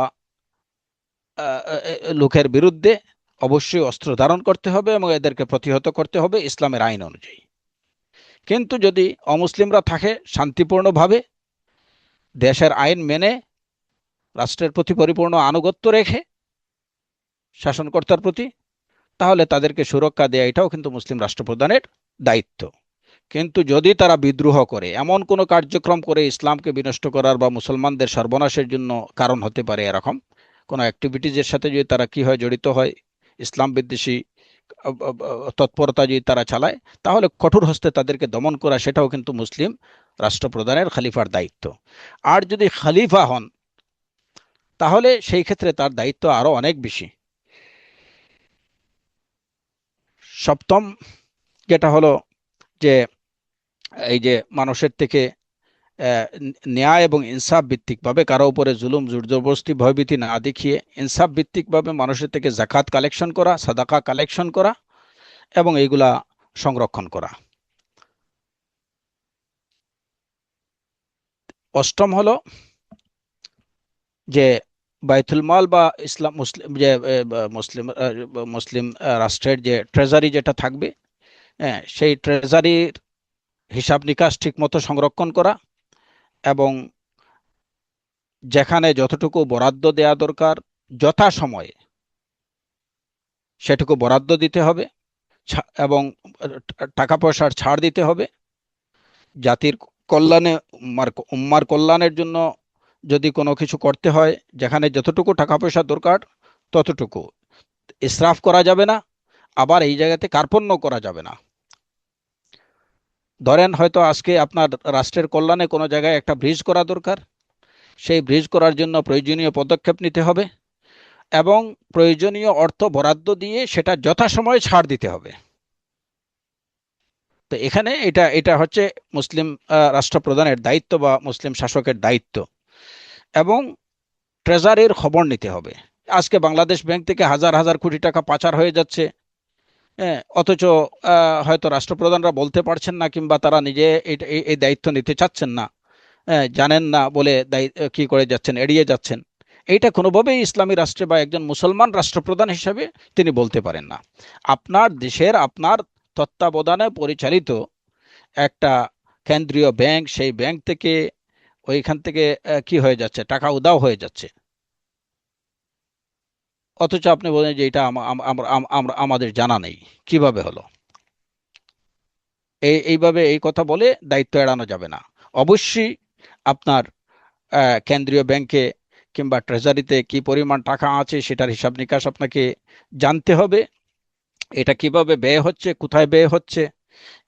লোকের বিরুদ্ধে অবশ্যই অস্ত্র ধারণ করতে হবে এবং এদেরকে প্রতিহত করতে হবে ইসলামের আইন অনুযায়ী। কিন্তু যদি অমুসলিমরা থাকে শান্তিপূর্ণভাবে, দেশের আইন মেনে, রাষ্ট্রের প্রতি পরিপূর্ণ আনুগত্য রেখে শাসনকর্তার প্রতি, তাহলে তাদেরকে সুরক্ষা দেয়া এটাও কিন্তু মুসলিম রাষ্ট্রপ্রধানের দায়িত্ব। কিন্তু যদি তারা বিদ্রোহ করে, এমন কোনো কার্যক্রম করে ইসলামকে বিনষ্ট করার বা মুসলমানদের সর্বনাশের জন্য কারণ হতে পারে, এরকম কোনো অ্যাক্টিভিটিজের সাথে যদি তারা কি হয় জড়িত হয়, ইসলাম বিদ্বেষী তৎপরতা যদি তারা চালায়, তাহলে কঠোর হস্তে তাদেরকে দমন করা, সেটাও কিন্তু মুসলিম রাষ্ট্রপ্রধানের খলিফার দায়িত্ব। আর যদি খলিফা হন, তাহলে সেই ক্ষেত্রে তার দায়িত্ব আরো অনেক বেশি। সপ্তম যেটা হলো যে এই যে মানুষের থেকে ন্যায় এবং ইনসাফ ভিত্তিকভাবে কারো উপরে জুলুম জবরদস্তি ভয়ভীতি না দেখিয়ে ইনসাফ ভিত্তিকভাবে মানুষের থেকে জাকাত কালেকশন করা, সাদাকা কালেকশন করা এবং এইগুলা সংরক্ষণ করা। অষ্টম হলো যে বাইতুল মাল বা ইসলাম মুসলিম যে মুসলিম মুসলিম রাষ্ট্রের যে ট্রেজারি যেটা থাকবে, সেই ট্রেজারির হিসাব নিকাশ ঠিক মতো সংরক্ষণ করা এবং যেখানে যতটুকু বরাদ্দ দেয়া দরকার যথাসময়ে সেটুকু বরাদ্দ দিতে হবে এবং টাকা পয়সার ছাড় দিতে হবে। জাতির কল্যাণে, উম্মার কল্যাণের জন্য যদি কোনো কিছু করতে হয়, যেখানে যতটুকু টাকা পয়সা দরকার ততটুকু, ইসরাফ করা যাবে না, আবার এই জায়গাতে কার্পণ্য করা যাবে না। ধরেন হয়তো আজকে আপনার রাষ্ট্রের কল্যাণে কোনো জায়গায় একটা ব্রিজ করা দরকার, সেই ব্রিজ করার জন্য প্রয়োজনীয় পদক্ষেপ নিতে হবে এবং প্রয়োজনীয় অর্থ বরাদ্দ দিয়ে সেটা যথাসময়ে ছাড় দিতে হবে। তো এখানে এটা এটা হচ্ছে মুসলিম রাষ্ট্রপ্রধানের দায়িত্ব বা মুসলিম শাসকের দায়িত্ব। এবং ট্রেজারির খবর নিতে হবে। আজকে বাংলাদেশ ব্যাংক থেকে হাজার হাজার কোটি টাকা পাচার হয়ে যাচ্ছে, অথচ হয়তো রাষ্ট্রপ্রধানরা বলতে পারছেন না কিংবা তারা নিজে এই দায়িত্ব নিতে চাচ্ছেন না, জানেন না বলে কি করে যাচ্ছেন, এড়িয়ে যাচ্ছেন। এইটা কোনোভাবেই ইসলামী রাষ্ট্রে বা একজন মুসলমান রাষ্ট্রপ্রধান হিসাবে তিনি বলতে পারেন না। আপনার দেশের আপনার তত্ত্বাবধানে পরিচালিত একটা কেন্দ্রীয় ব্যাংক, সেই ব্যাংক থেকে ওইখান থেকে কি হয়ে যাচ্ছে, টাকা উধাও হয়ে যাচ্ছে, অথচ আপনি বলেন যে এটা আমাদের জানা নেই, কিভাবে হলো। এইভাবে এই কথা বলে দায়িত্ব এড়ানো যাবে না। অবশ্যই আপনার কেন্দ্রীয় ব্যাংকে কিংবা ট্রেজারিতে কি পরিমাণ টাকা আছে সেটার হিসাব নিকাশ আপনাকে জানতে হবে। এটা কিভাবে ব্যয় হচ্ছে, কোথায় ব্যয় হচ্ছে,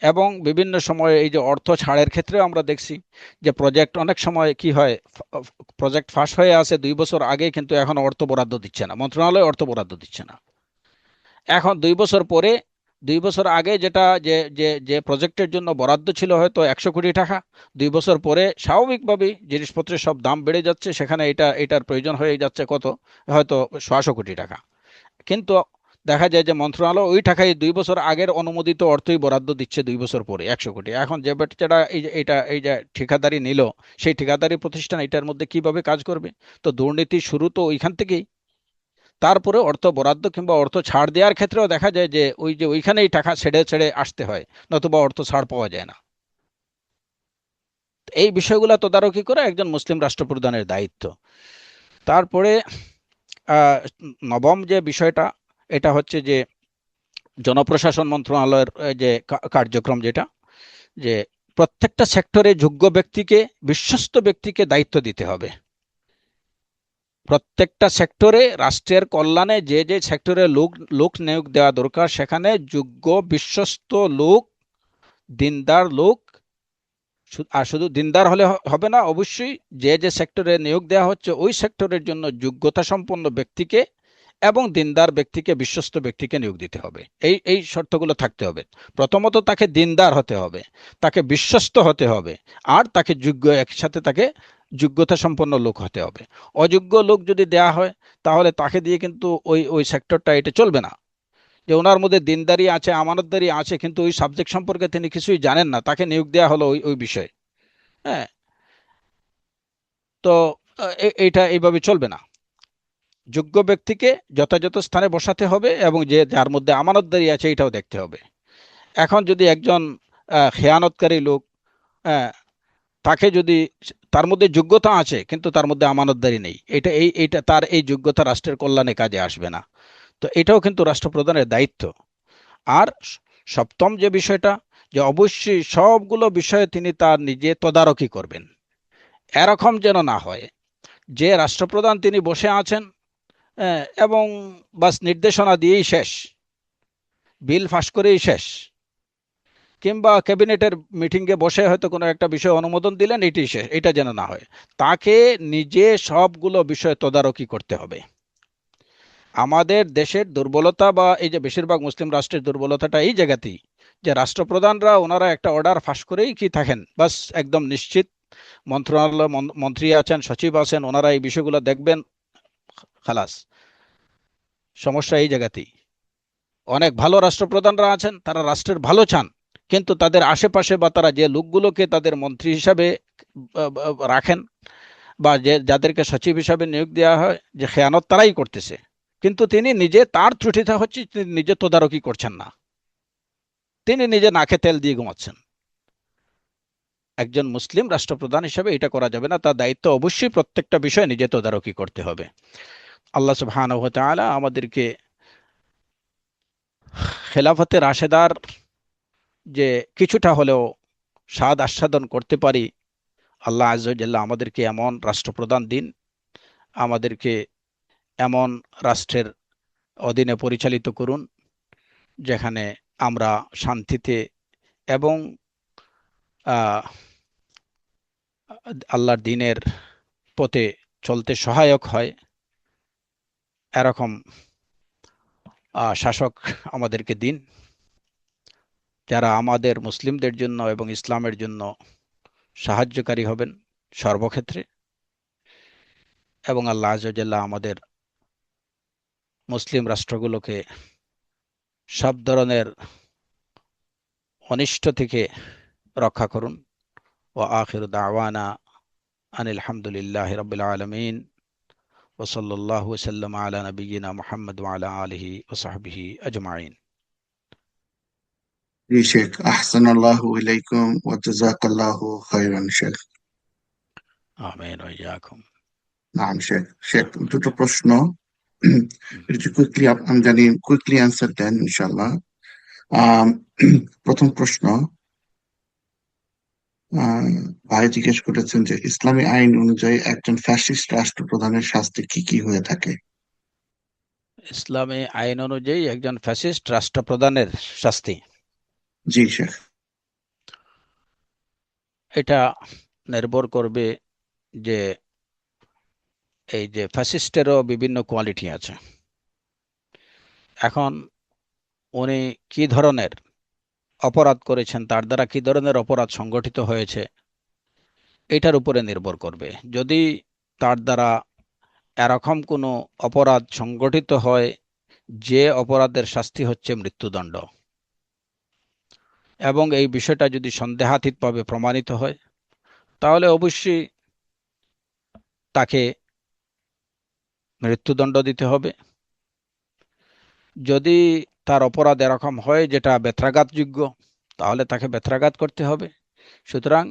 এবং বিভিন্ন সময়ে এই যে অর্থ ছাড়ের ক্ষেত্রেও আমরা দেখছি যে প্রজেক্ট অনেক সময় কি হয়, প্রজেক্ট ফাঁস হয়ে আছে 2 বছর আগে, কিন্তু এখন অর্থ বরাদ্দ দিচ্ছে না, মন্ত্রণালয় অর্থ বরাদ্দ দিচ্ছে না। এখন 2 বছর পরে, 2 বছর আগে যেটা যে যে যে প্রজেক্টের জন্য বরাদ্দ ছিল হয়তো 100 কোটি টাকা, 2 বছর পরে স্বাভাবিকভাবেই জিনিসপত্রের সব দাম বেড়ে যাচ্ছে, সেখানে এটার প্রয়োজন হয়ে যাচ্ছে কত, হয়তো 100 কোটি টাকা। কিন্তু দেখা যায় যে মন্ত্রণালয় ওই টাকায় 2 বছর আগের অনুমোদিত অর্থই বরাদ্দ দিচ্ছে 2 বছর পরে 100 কোটি। এখন যে বাচ্চাটা এই যে ঠিকাদারি নিল, সেই ঠিকাদারি প্রতিষ্ঠান এটার মধ্যে কিভাবে কাজ করবে? তো দুর্নীতি শুরু তো ওইখান থেকেই। তারপরে অর্থ বরাদ্দ কিংবা অর্থ ছাড় দেওয়ার ক্ষেত্রেও দেখা যায় যে ওইখানেই টাকা ছেড়ে ছেড়ে আসতে হয়, নতুবা অর্থ ছাড় পাওয়া যায় না। এই বিষয়গুলো তদারকি করা একজন মুসলিম রাষ্ট্রপ্রধানের দায়িত্ব। তারপরে নবম যে বিষয়টা, এটা হচ্ছে যে জনপ্রশাসন মন্ত্রণালয়ের যে কার্যক্রম, যেটা যে প্রত্যেকটা সেক্টরে যোগ্য ব্যক্তিকে, বিশ্বস্ত ব্যক্তিকে দায়িত্ব দিতে হবে। প্রত্যেকটা সেক্টরে রাষ্ট্রের কল্যাণে যে যে সেক্টরে লোক নিয়োগ দেওয়া দরকার, সেখানে যোগ্য বিশ্বস্ত লোক, দিনদার লোক, আর শুধু দিনদার হলে হবে না, অবশ্যই যে যে সেক্টরে নিয়োগ দেওয়া হচ্ছে ওই সেক্টরের জন্য যোগ্যতা সম্পন্ন ব্যক্তিকে এবং দিনদার ব্যক্তিকে, বিশ্বস্ত ব্যক্তিকে নিয়োগ দিতে হবে। এই শর্তগুলো থাকতে হবে। প্রথমত তাকে দিনদার হতে হবে, তাকে বিশ্বস্ত হতে হবে, আর তাকে যোগ্য, একসাথে তাকে যোগ্যতা সম্পন্ন লোক হতে হবে। অযোগ্য লোক যদি দেয়া হয় তাহলে তাকে দিয়ে কিন্তু ওই সেক্টরটা এটা চলবে না। যে ওনার মধ্যে দিনদারি আছে, আমানতদারি আছে, কিন্তু ওই সাবজেক্ট সম্পর্কে তিনি কিছুই জানেন না, তাকে নিয়োগ দেওয়া হলো ওই বিষয়ে। হ্যাঁ, তো এইটা এইভাবে চলবে না। যোগ্য ব্যক্তিকে যথাযথ স্থানে বসাতে হবে এবং যে যার মধ্যে আমানতদারি আছে এটাও দেখতে হবে। এখন যদি একজন খেয়ানতকারী লোক, তাকে যদি, তার মধ্যে যোগ্যতা আছে কিন্তু তার মধ্যে আমানতদারি নেই, এইটা তার এই যোগ্যতা রাষ্ট্রের কল্যাণে কাজে আসবে না। তো এটাও কিন্তু রাষ্ট্রপ্রধানের দায়িত্ব। আর সপ্তম যে বিষয়টা, যে অবশ্যই সবগুলো বিষয়ে তিনি তার নিজে তদারকি করবেন। এরকম যেন না হয় যে রাষ্ট্রপ্রধান তিনি বসে আছেন এবং বাস নির্দেশনা দিয়েই শেষ, বিল পাস করেই শেষ, কিংবা ক্যাবিনেটের মিটিংয়ে বসে হয়তো কোনো একটা বিষয় অনুমোদন দিলেন, এটি শেষ, এটা যেন না হয়। তাকে নিজে সবগুলো বিষয় তদারকি করতে হবে। আমাদের দেশের দুর্বলতা বা এই যে বেশিরভাগ মুসলিম রাষ্ট্রের দুর্বলতাটা এই জায়গাতেই, যে রাষ্ট্রপ্রধানরা ওনারা একটা অর্ডার ফাঁস করেই কি থাকেন, বাস একদম নিশ্চিত মন্ত্রণালয় মন্ত্রী আছেন, সচিব আছেন, ওনারা এই বিষয়গুলো দেখবেন, খালাস। সমস্যা এই জায়গাতেই। অনেক ভালো রাষ্ট্রপ্রধানরা আছেন, তারা রাষ্ট্রের ভালো চান, কিন্তু তাদের আশেপাশে বা তারা যে লোকগুলোকে তাদের মন্ত্রী হিসাবে রাখেন বা যে যাদেরকে সচিব হিসাবে নিয়োগ দেওয়া হয়, যে খেয়ানত তারাই করতেছে, কিন্তু তিনি নিজে, তার ত্রুটিটা হচ্ছে তিনি নিজে তদারকি করছেন না, তিনি নিজে নাকে তেল দিয়ে ঘুমাচ্ছেন। একজন মুসলিম রাষ্ট্রপ্রধান হিসেবে এটা করা যাবে না, তার দায়িত্ব অবশ্যই প্রত্যেকটা বিষয় নিজে তদারকি করতে হবে। আল্লাহ সুবহানাহু ওয়া তাআলা আমাদেরকে খেলাফতে রাশেদার যে কিছুটা হলেও স্বাদ আস্বাদন করতে পারি, আল্লাহ আযজা ওয়া জাল্লা আমাদেরকে এমন রাষ্ট্রপ্রধান দিন, আমাদেরকে এমন রাষ্ট্রের অধীনে পরিচালিত করুন যেখানে আমরা শান্তিতে এবং আল্লাহর দ্বীনের পথে চলতে সহায়ক হয়, এরকম শাসক আমাদেরকে দিন, যারা আমাদের মুসলিমদের জন্য এবং ইসলামের জন্য সাহায্যকারী হবেন সর্বক্ষেত্রে। এবং আল্লাহ আযজা ওয়া জাল্লা আমাদের মুসলিম রাষ্ট্রগুলোকে সব ধরনের অনিষ্ট থেকে রক্ষা করুন। ওয়া আখিরু দাওয়ানা আনিল হামদুলিল্লাহি রাব্বিল আলামিন ওয়া সাল্লাল্লাহু ওয়া সাল্লামা আলা নাবিয়িনা মুহাম্মদ ওয়া আলা আলিহি ওয়া সাহবিহি আজমাইন। জি শেখ, আহসানাল্লাহু ইলাইকুম ওয়া জাযাকাল্লাহু খাইরান শেখ। আমিন ওয়া ইয়াকুম। নাম শেখ, দুটো প্রশ্ন একটু কুইকলি, আমি জানি কুইকলি অ্যান্সার দেন ইনশাআল্লাহ। আম, প্রথম প্রশ্ন, ভাই জিজ্ঞেস করেছেন যে ইসলামী আইন অনুযায়ী একজন ফ্যাসিস্ট রাষ্ট্রপ্রধানের শাস্তি কি কি হয়ে থাকে? ইসলামী আইন অনুযায়ী একজন ফ্যাসিস্ট রাষ্ট্রপ্রধানের শাস্তি, জি শেখ। এটা নির্ভর করবে যে এই যে ফ্যাসিস্টেরও বিভিন্ন কোয়ালিটি আছে। এখন উনি কি ধরনের অপরাধ করেছেন, তার দ্বারা কি ধরনের অপরাধ সংগঠিত হয়েছে, এটার উপরে নির্ভর করবে। যদি তার দ্বারা এরকম কোনো অপরাধ সংগঠিত হয় যে অপরাধের শাস্তি হচ্ছে মৃত্যুদণ্ড, এবং এই বিষয়টা যদি সন্দেহাতীতভাবে প্রমাণিত হয়, তাহলে অবশ্যই তাকে মৃত্যুদণ্ড দিতে হবে। যদি তার অপরাধ এরকম হয় যেটা বেত্রাঘাতযোগ্য, তাহলে তাকে বেত্রাঘাত করতে হবে। সুতরাং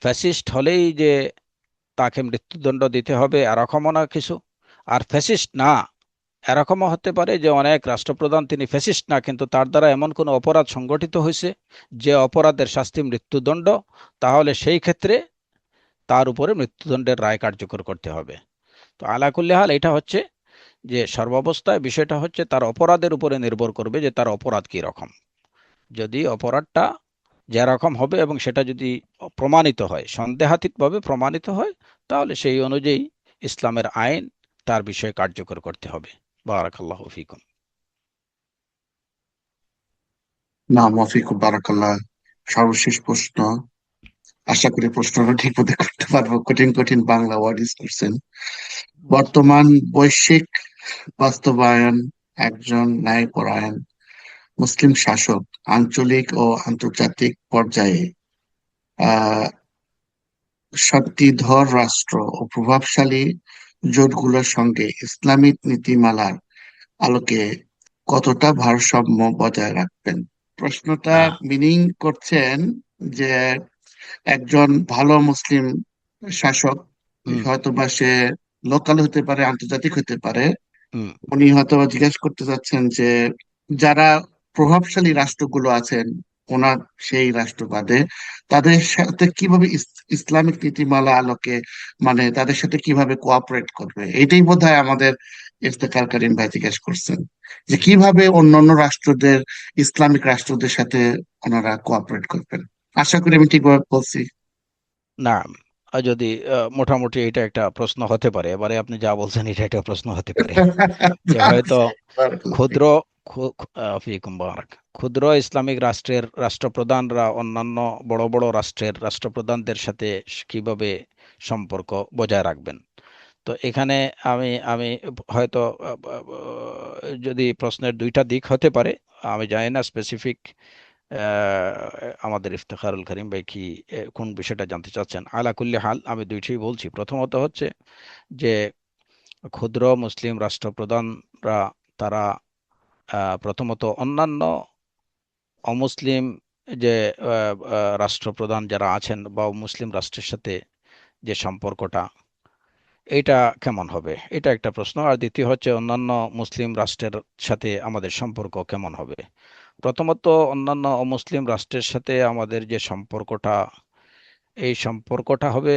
ফ্যাসিস্ট হলেই যে তাকে মৃত্যুদণ্ড দিতে হবে এরকমও না কিছু। আর ফ্যাসিস্ট না, এরকমও হতে পারে যে অনেক রাষ্ট্রপ্রধান তিনি ফ্যাসিস্ট না, কিন্তু তার দ্বারা এমন কোনো অপরাধ সংগঠিত হয়েছে যে অপরাধের শাস্তি মৃত্যুদণ্ড, তাহলে সেই ক্ষেত্রে তার উপরে মৃত্যুদণ্ডের রায় কার্যকর করতে হবে। তো আলা কুল্লি হাল, এটা হচ্ছে যে সর্বাবস্থায় বিষয়টা হচ্ছে তার অপরাধের উপরে নির্ভর করবে যে তার অপরাধ কি রকম। যদি অপরাধটা যেরকম হবে এবং সেটা যদি প্রমাণিত হয়, সন্দেহাতীতভাবে প্রমাণিত হয়, তাহলে সেই অনুযায়ী ইসলামের আইন তার বিষয়ে কার্যকর করতে হবে। বারাকাল্লাহু ফিকুম। না, মফিকুম বারাকাল্লাহ। সর্বশেষ প্রশ্ন, আশা করি প্রশ্নটা ঠিক মতো করতে পারবো, কঠিন কঠিন বাংলা ওয়ার্ড ইউজ করছেন। বর্তমান বৈশ্বিক বাস্তবায়ন, একজন ন্যায়পরায়ণ মুসলিম শাসক আঞ্চলিক ও আন্তর্জাতিক পর্যায়ে আহ শক্তিধর রাষ্ট্র ও প্রভাবশালী জোটগুলোর সঙ্গে ইসলামিক নীতিমালার আলোকে কতটা ভারসাম্য বজায় রাখবেন? প্রশ্নটা হ্যাঁ। মিনিং করছেন যে একজন ভালো মুসলিম শাসক, হুম। হয়তোবা সে লোকাল হতে পারে, আন্তর্জাতিক হতে পারে, হুম। উনি হয়তো জিজ্ঞেস করতে চাচ্ছেন যে যারা প্রভাবশালী রাষ্ট্রগুলো আছেন ওনার সেই রাষ্ট্রবাদে, তাদের সাথে কিভাবে ইসলামিক নীতিমালা আলোকে, মানে তাদের সাথে কিভাবে কোঅপারেট করবে, এটাই বোধহয় আমাদের ইফতেখার করিম ভাই জিজ্ঞেস করছেন, যে কিভাবে অন্যান্য রাষ্ট্রদের, ইসলামিক রাষ্ট্রদের সাথে ওনারা কোঅপারেট করবেন। আশা করি আমি ঠিকভাবে বলছি। না, যদি মোটামুটি এটা একটা প্রশ্ন হতে পারে, এবারে আপনি যা বলছেন এটা একটা প্রশ্ন হতে পারে যে হয়তো বারাকাল্লাহ ফিক। ক্ষুদ্র ফিকুম বারাক, ক্ষুদ্র ইসলামিক রাষ্ট্রের রাষ্ট্রপ্রধানরা অন্যান্য বড় বড় রাষ্ট্রের রাষ্ট্রপ্রধানদের সাথে কিভাবে সম্পর্ক বজায় রাখবেন। তো এখানে আমি আমি হয়তো যদি প্রশ্নের দুইটা দিক হতে পারে, আমি জানি না স্পেসিফিক আমাদের ইফতেখারুল করিম ভাই কি কোন বিষয়টা জানতে চাচ্ছেন। আলা কুল্লি হাল আমি দুইটাই বলছি। প্রথমত হচ্ছে যে ক্ষুদ্র মুসলিম রাষ্ট্রপ্রধানরা তারা প্রথমত অন্যান্য অমুসলিম যে রাষ্ট্রপ্রধান যারা আছেন বা মুসলিম রাষ্ট্রের সাথে যে সম্পর্কটা, এটা কেমন হবে, এটা একটা প্রশ্ন। আর দ্বিতীয় হচ্ছে অন্যান্য মুসলিম রাষ্ট্রের সাথে আমাদের সম্পর্ক কেমন হবে। প্রথমত অন্যান্য অমুসলিম রাষ্ট্রের সাথে আমাদের যে সম্পর্কটা, এই সম্পর্কটা হবে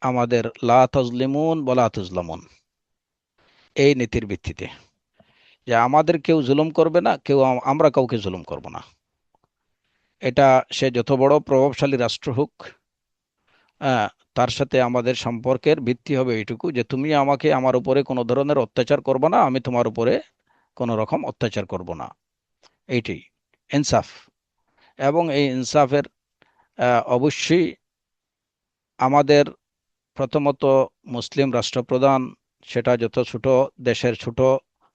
আমাদের লা তাজলিমুন ওয়ালা তুজলামুন, এই নীতির ভিত্তিতে যে আমাদের কেউ জুলুম করবে না, আমরা কাউকে জুলুম করব না। এটা সে যত বড় প্রভাবশালী রাষ্ট্র হোক, আহ, তার সাথে আমাদের সম্পর্কের ভিত্তি হবে এইটুকু যে তুমি আমাকে আমার উপরে কোনো ধরনের অত্যাচার করবে না, আমি তোমার উপরে কোনো রকম অত্যাচার করব না। এইটাই ইনসাফ। এবং এই ইনসাফের অবশ্যই আমাদের প্রথমত মুসলিম রাষ্ট্রপ্রধান, সেটা যত ছোট দেশের ছোট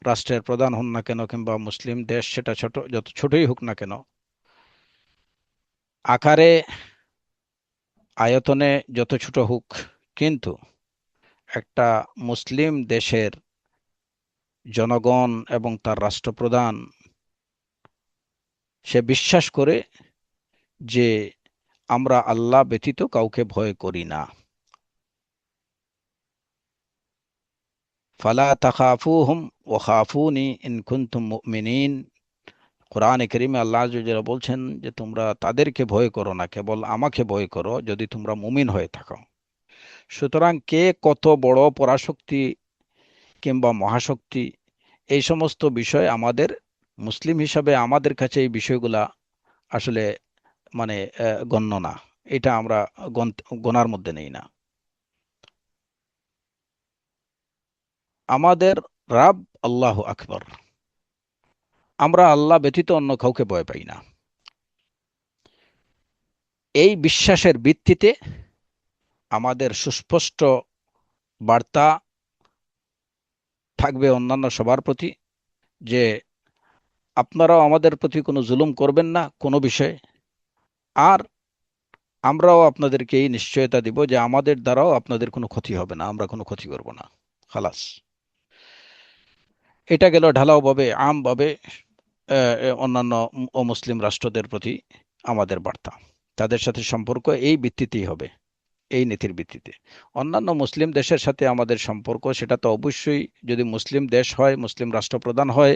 রাষ্ট্রের প্রধান হন না কেন, কিংবা মুসলিম দেশ সেটা ছোট যত ছোটই হোক না কেন, আকারে আয়তনে যত ছোট হোক, কিন্তু একটা মুসলিম দেশের জনগণ এবং তার রাষ্ট্রপ্রধান সে বিশ্বাস করে যে আমরা আল্লাহ ব্যতীত কাউকে ভয় করি না। ফালা তাখাফুহুম ওয়া খাফুনি ইন কুনতুম মুমিনিন। কোরআনে কারীমে আল্লাহ আযজা ওয়া জাল্লা বলছেন যে তোমরা তাদেরকে ভয় করো না, কেবল আমাকে ভয় করো যদি তোমরা মুমিন হয়ে থাকো। সুতরাং কে কত বড় পরাশক্তি কিংবা মহাশক্তি, এই সমস্ত বিষয় আমাদের মুসলিম হিসাবে আমাদের কাছে এই বিষয়গুলা আসলে মানে গণ্য না। এটা আমরা গোনার মধ্যে নেই না। আমাদের রাব আল্লাহ আকবার, আমরা আল্লাহ ব্যতীত অন্য কাউকে ভয় পাই না। এই বিশ্বাসের ভিত্তিতে আমাদের সুস্পষ্ট বার্তা থাকবে অন্যান্য সবার প্রতি যে আপনারাও আমাদের প্রতি কোনো জুলুম করবেন না কোনো বিষয়ে, আর আমরাও আপনাদেরকে এই নিশ্চয়তা দিব যে আমাদের দ্বারাও আপনাদের কোনো ক্ষতি হবে না, আমরা কোনো ক্ষতি করব না। খালাস। এটা গেল ঢালাওভাবে আমভাবে অন্যান্য অমুসলিম রাষ্ট্রদের প্রতি আমাদের বার্তা। তাদের সাথে সম্পর্ক এই ভিত্তিতেই হবে, এই নীতির ভিত্তিতে। অন্যান্য মুসলিম দেশের সাথে আমাদের সম্পর্ক, সেটা তো অবশ্যই যদি মুসলিম দেশ হয়, মুসলিম রাষ্ট্রপ্রধান হয়,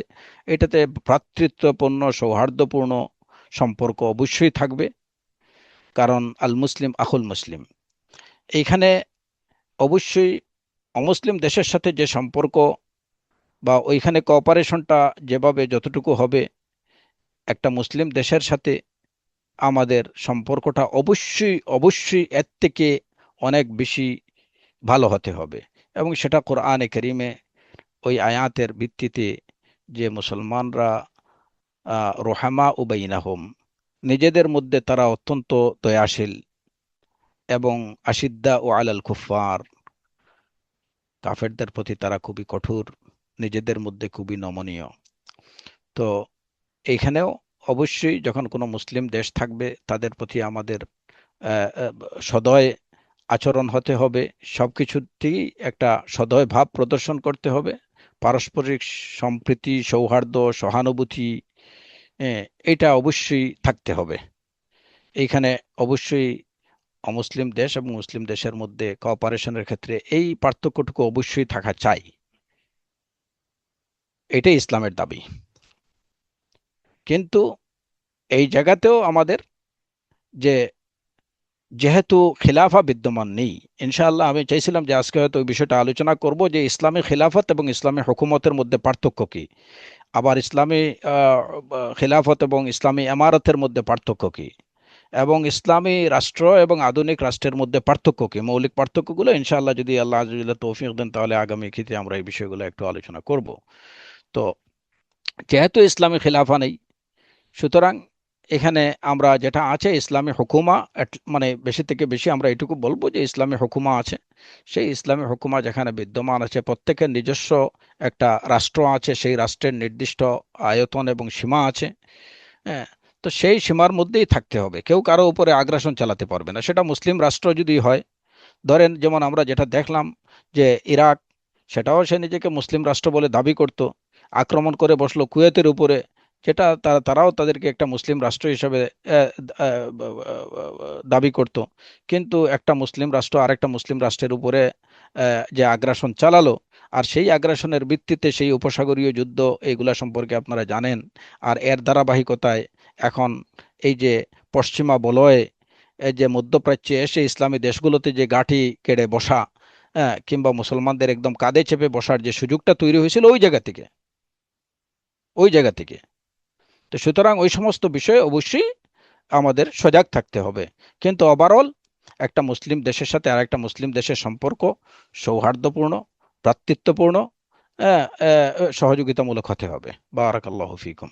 এটাতে ভ্রাতৃত্বপূর্ণ সৌহার্দ্যপূর্ণ সম্পর্ক অবশ্যই থাকবে। কারণ আল মুসলিম আখুল মুসলিম। এইখানে অবশ্যই অমুসলিম দেশের সাথে যে সম্পর্ক বা ওইখানে কোঅপারেশনটা যেভাবে যতটুকু হবে, একটা মুসলিম দেশের সাথে আমাদের সম্পর্কটা অবশ্যই অবশ্যই এর থেকে অনেক বেশি ভালো হতে হবে। এবং সেটা কোরআনে কারীমে ওই আয়াতের ভিত্তিতে যে মুসলমানরা রোহামা উবাইনাহুম, নিজেদের মধ্যে তারা অত্যন্ত দয়াশীল, এবং আশিদ্দা ও আলাল কুফার, কাফেরদের প্রতি তারা খুবই কঠোর, নিজেদের মধ্যে খুবই নমনীয়। তো এইখানেও অবশ্যই যখন কোনো মুসলিম দেশ থাকবে, তাদের প্রতি আমাদের সদয় আচরণ হতে হবে, সবকিছুতেই একটা সদয় ভাব প্রদর্শন করতে হবে, পারস্পরিক সম্প্রীতি, সৌহার্দ্য, সহানুভূতি, এটা অবশ্যই থাকতে হবে। এইখানে অবশ্যই অমুসলিম দেশ এবং মুসলিম দেশের মধ্যে কোঅপারেশনের ক্ষেত্রে এই পার্থক্যটুকু অবশ্যই থাকা চাই। এটাই ইসলামের দাবি। কিন্তু এই জায়গাতেও আমাদের যে যেহেতু খিলাফা বিদ্যমান নেই, ইনশাআল্লাহ আমি চাইছিলাম যে আজকে হয়তো ওই বিষয়টা আলোচনা করব যে ইসলামী খিলাফত এবং ইসলামী হুকুমতের মধ্যে পার্থক্য কি, আবার ইসলামী খিলাফত এবং ইসলামী ইমারতের মধ্যে পার্থক্য কি, এবং ইসলামী রাষ্ট্র এবং আধুনিক রাষ্ট্রের মধ্যে পার্থক্য কি, মৌলিক পার্থক্যগুলো ইনশাআল্লাহ যদি আল্লাহ আযza ওয়া জাল্লা তৌফিক দেন তাহলে আগামী ক্ষেত্রে আমরা এই বিষয়গুলো একটু আলোচনা করব। তো যেহেতু ইসলামী খিলাফা নেই, সুতরাং এখানে আমরা যেটা আছে ইসলামী হুকুমা, মানে বেশি থেকে বেশি আমরা এটুকু বলবো যে ইসলামী হুকুমা আছে। সেই ইসলামী হুকুমা যেখানে বিদ্যমান আছে, প্রত্যেকের নিজস্ব একটা রাষ্ট্র আছে, সেই রাষ্ট্রের নির্দিষ্ট আয়তন এবং সীমা আছে। হ্যাঁ, তো সেই সীমার মধ্যেই থাকতে হবে, কেউ কারো উপরে আগ্রাসন চালাতে পারবে না। সেটা মুসলিম রাষ্ট্র যদি হয়, ধরেন যেমন আমরা যেটা দেখলাম যে ইরাক, সেটাও সে নিজেকে মুসলিম রাষ্ট্র বলে দাবি করত, আক্রমণ করে বসলো কুয়েতের উপরে, যেটা তারাও তাদেরকে একটা মুসলিম রাষ্ট্র হিসেবে আহ, আহ, দাবি করত। কিন্তু একটা মুসলিম রাষ্ট্র আরেকটা মুসলিম রাষ্ট্রের উপরে যে আগ্রাসন চালালো, আর সেই আগ্রাসনের ভিত্তিতে সেই উপসাগরীয় যুদ্ধ, এইগুলা সম্পর্কে আপনারা জানেন। আর এর ধারাবাহিকতায় এখন এই যে পশ্চিমা বলয়ে, এই যে মধ্যপ্রাচ্যে এসে ইসলামী দেশগুলোতে যে গাঁঠি কেড়ে বসা, কিংবা মুসলমানদের একদম কাঁধে চেপে বসার যে সুযোগটা তৈরি হয়েছিল ওই জায়গা থেকে। তো সুতরাং ওই সমস্ত বিষয়ে অবশ্যই আমাদের সজাগ থাকতে হবে। কিন্তু ওভারঅল একটা মুসলিম দেশের সাথে আর একটা মুসলিম দেশের সম্পর্ক সৌহার্দ্যপূর্ণ, ভ্রাতৃত্বপূর্ণ, সহযোগিতামূলক হতে হবে। বারাকাল্লাহু ফিকুম।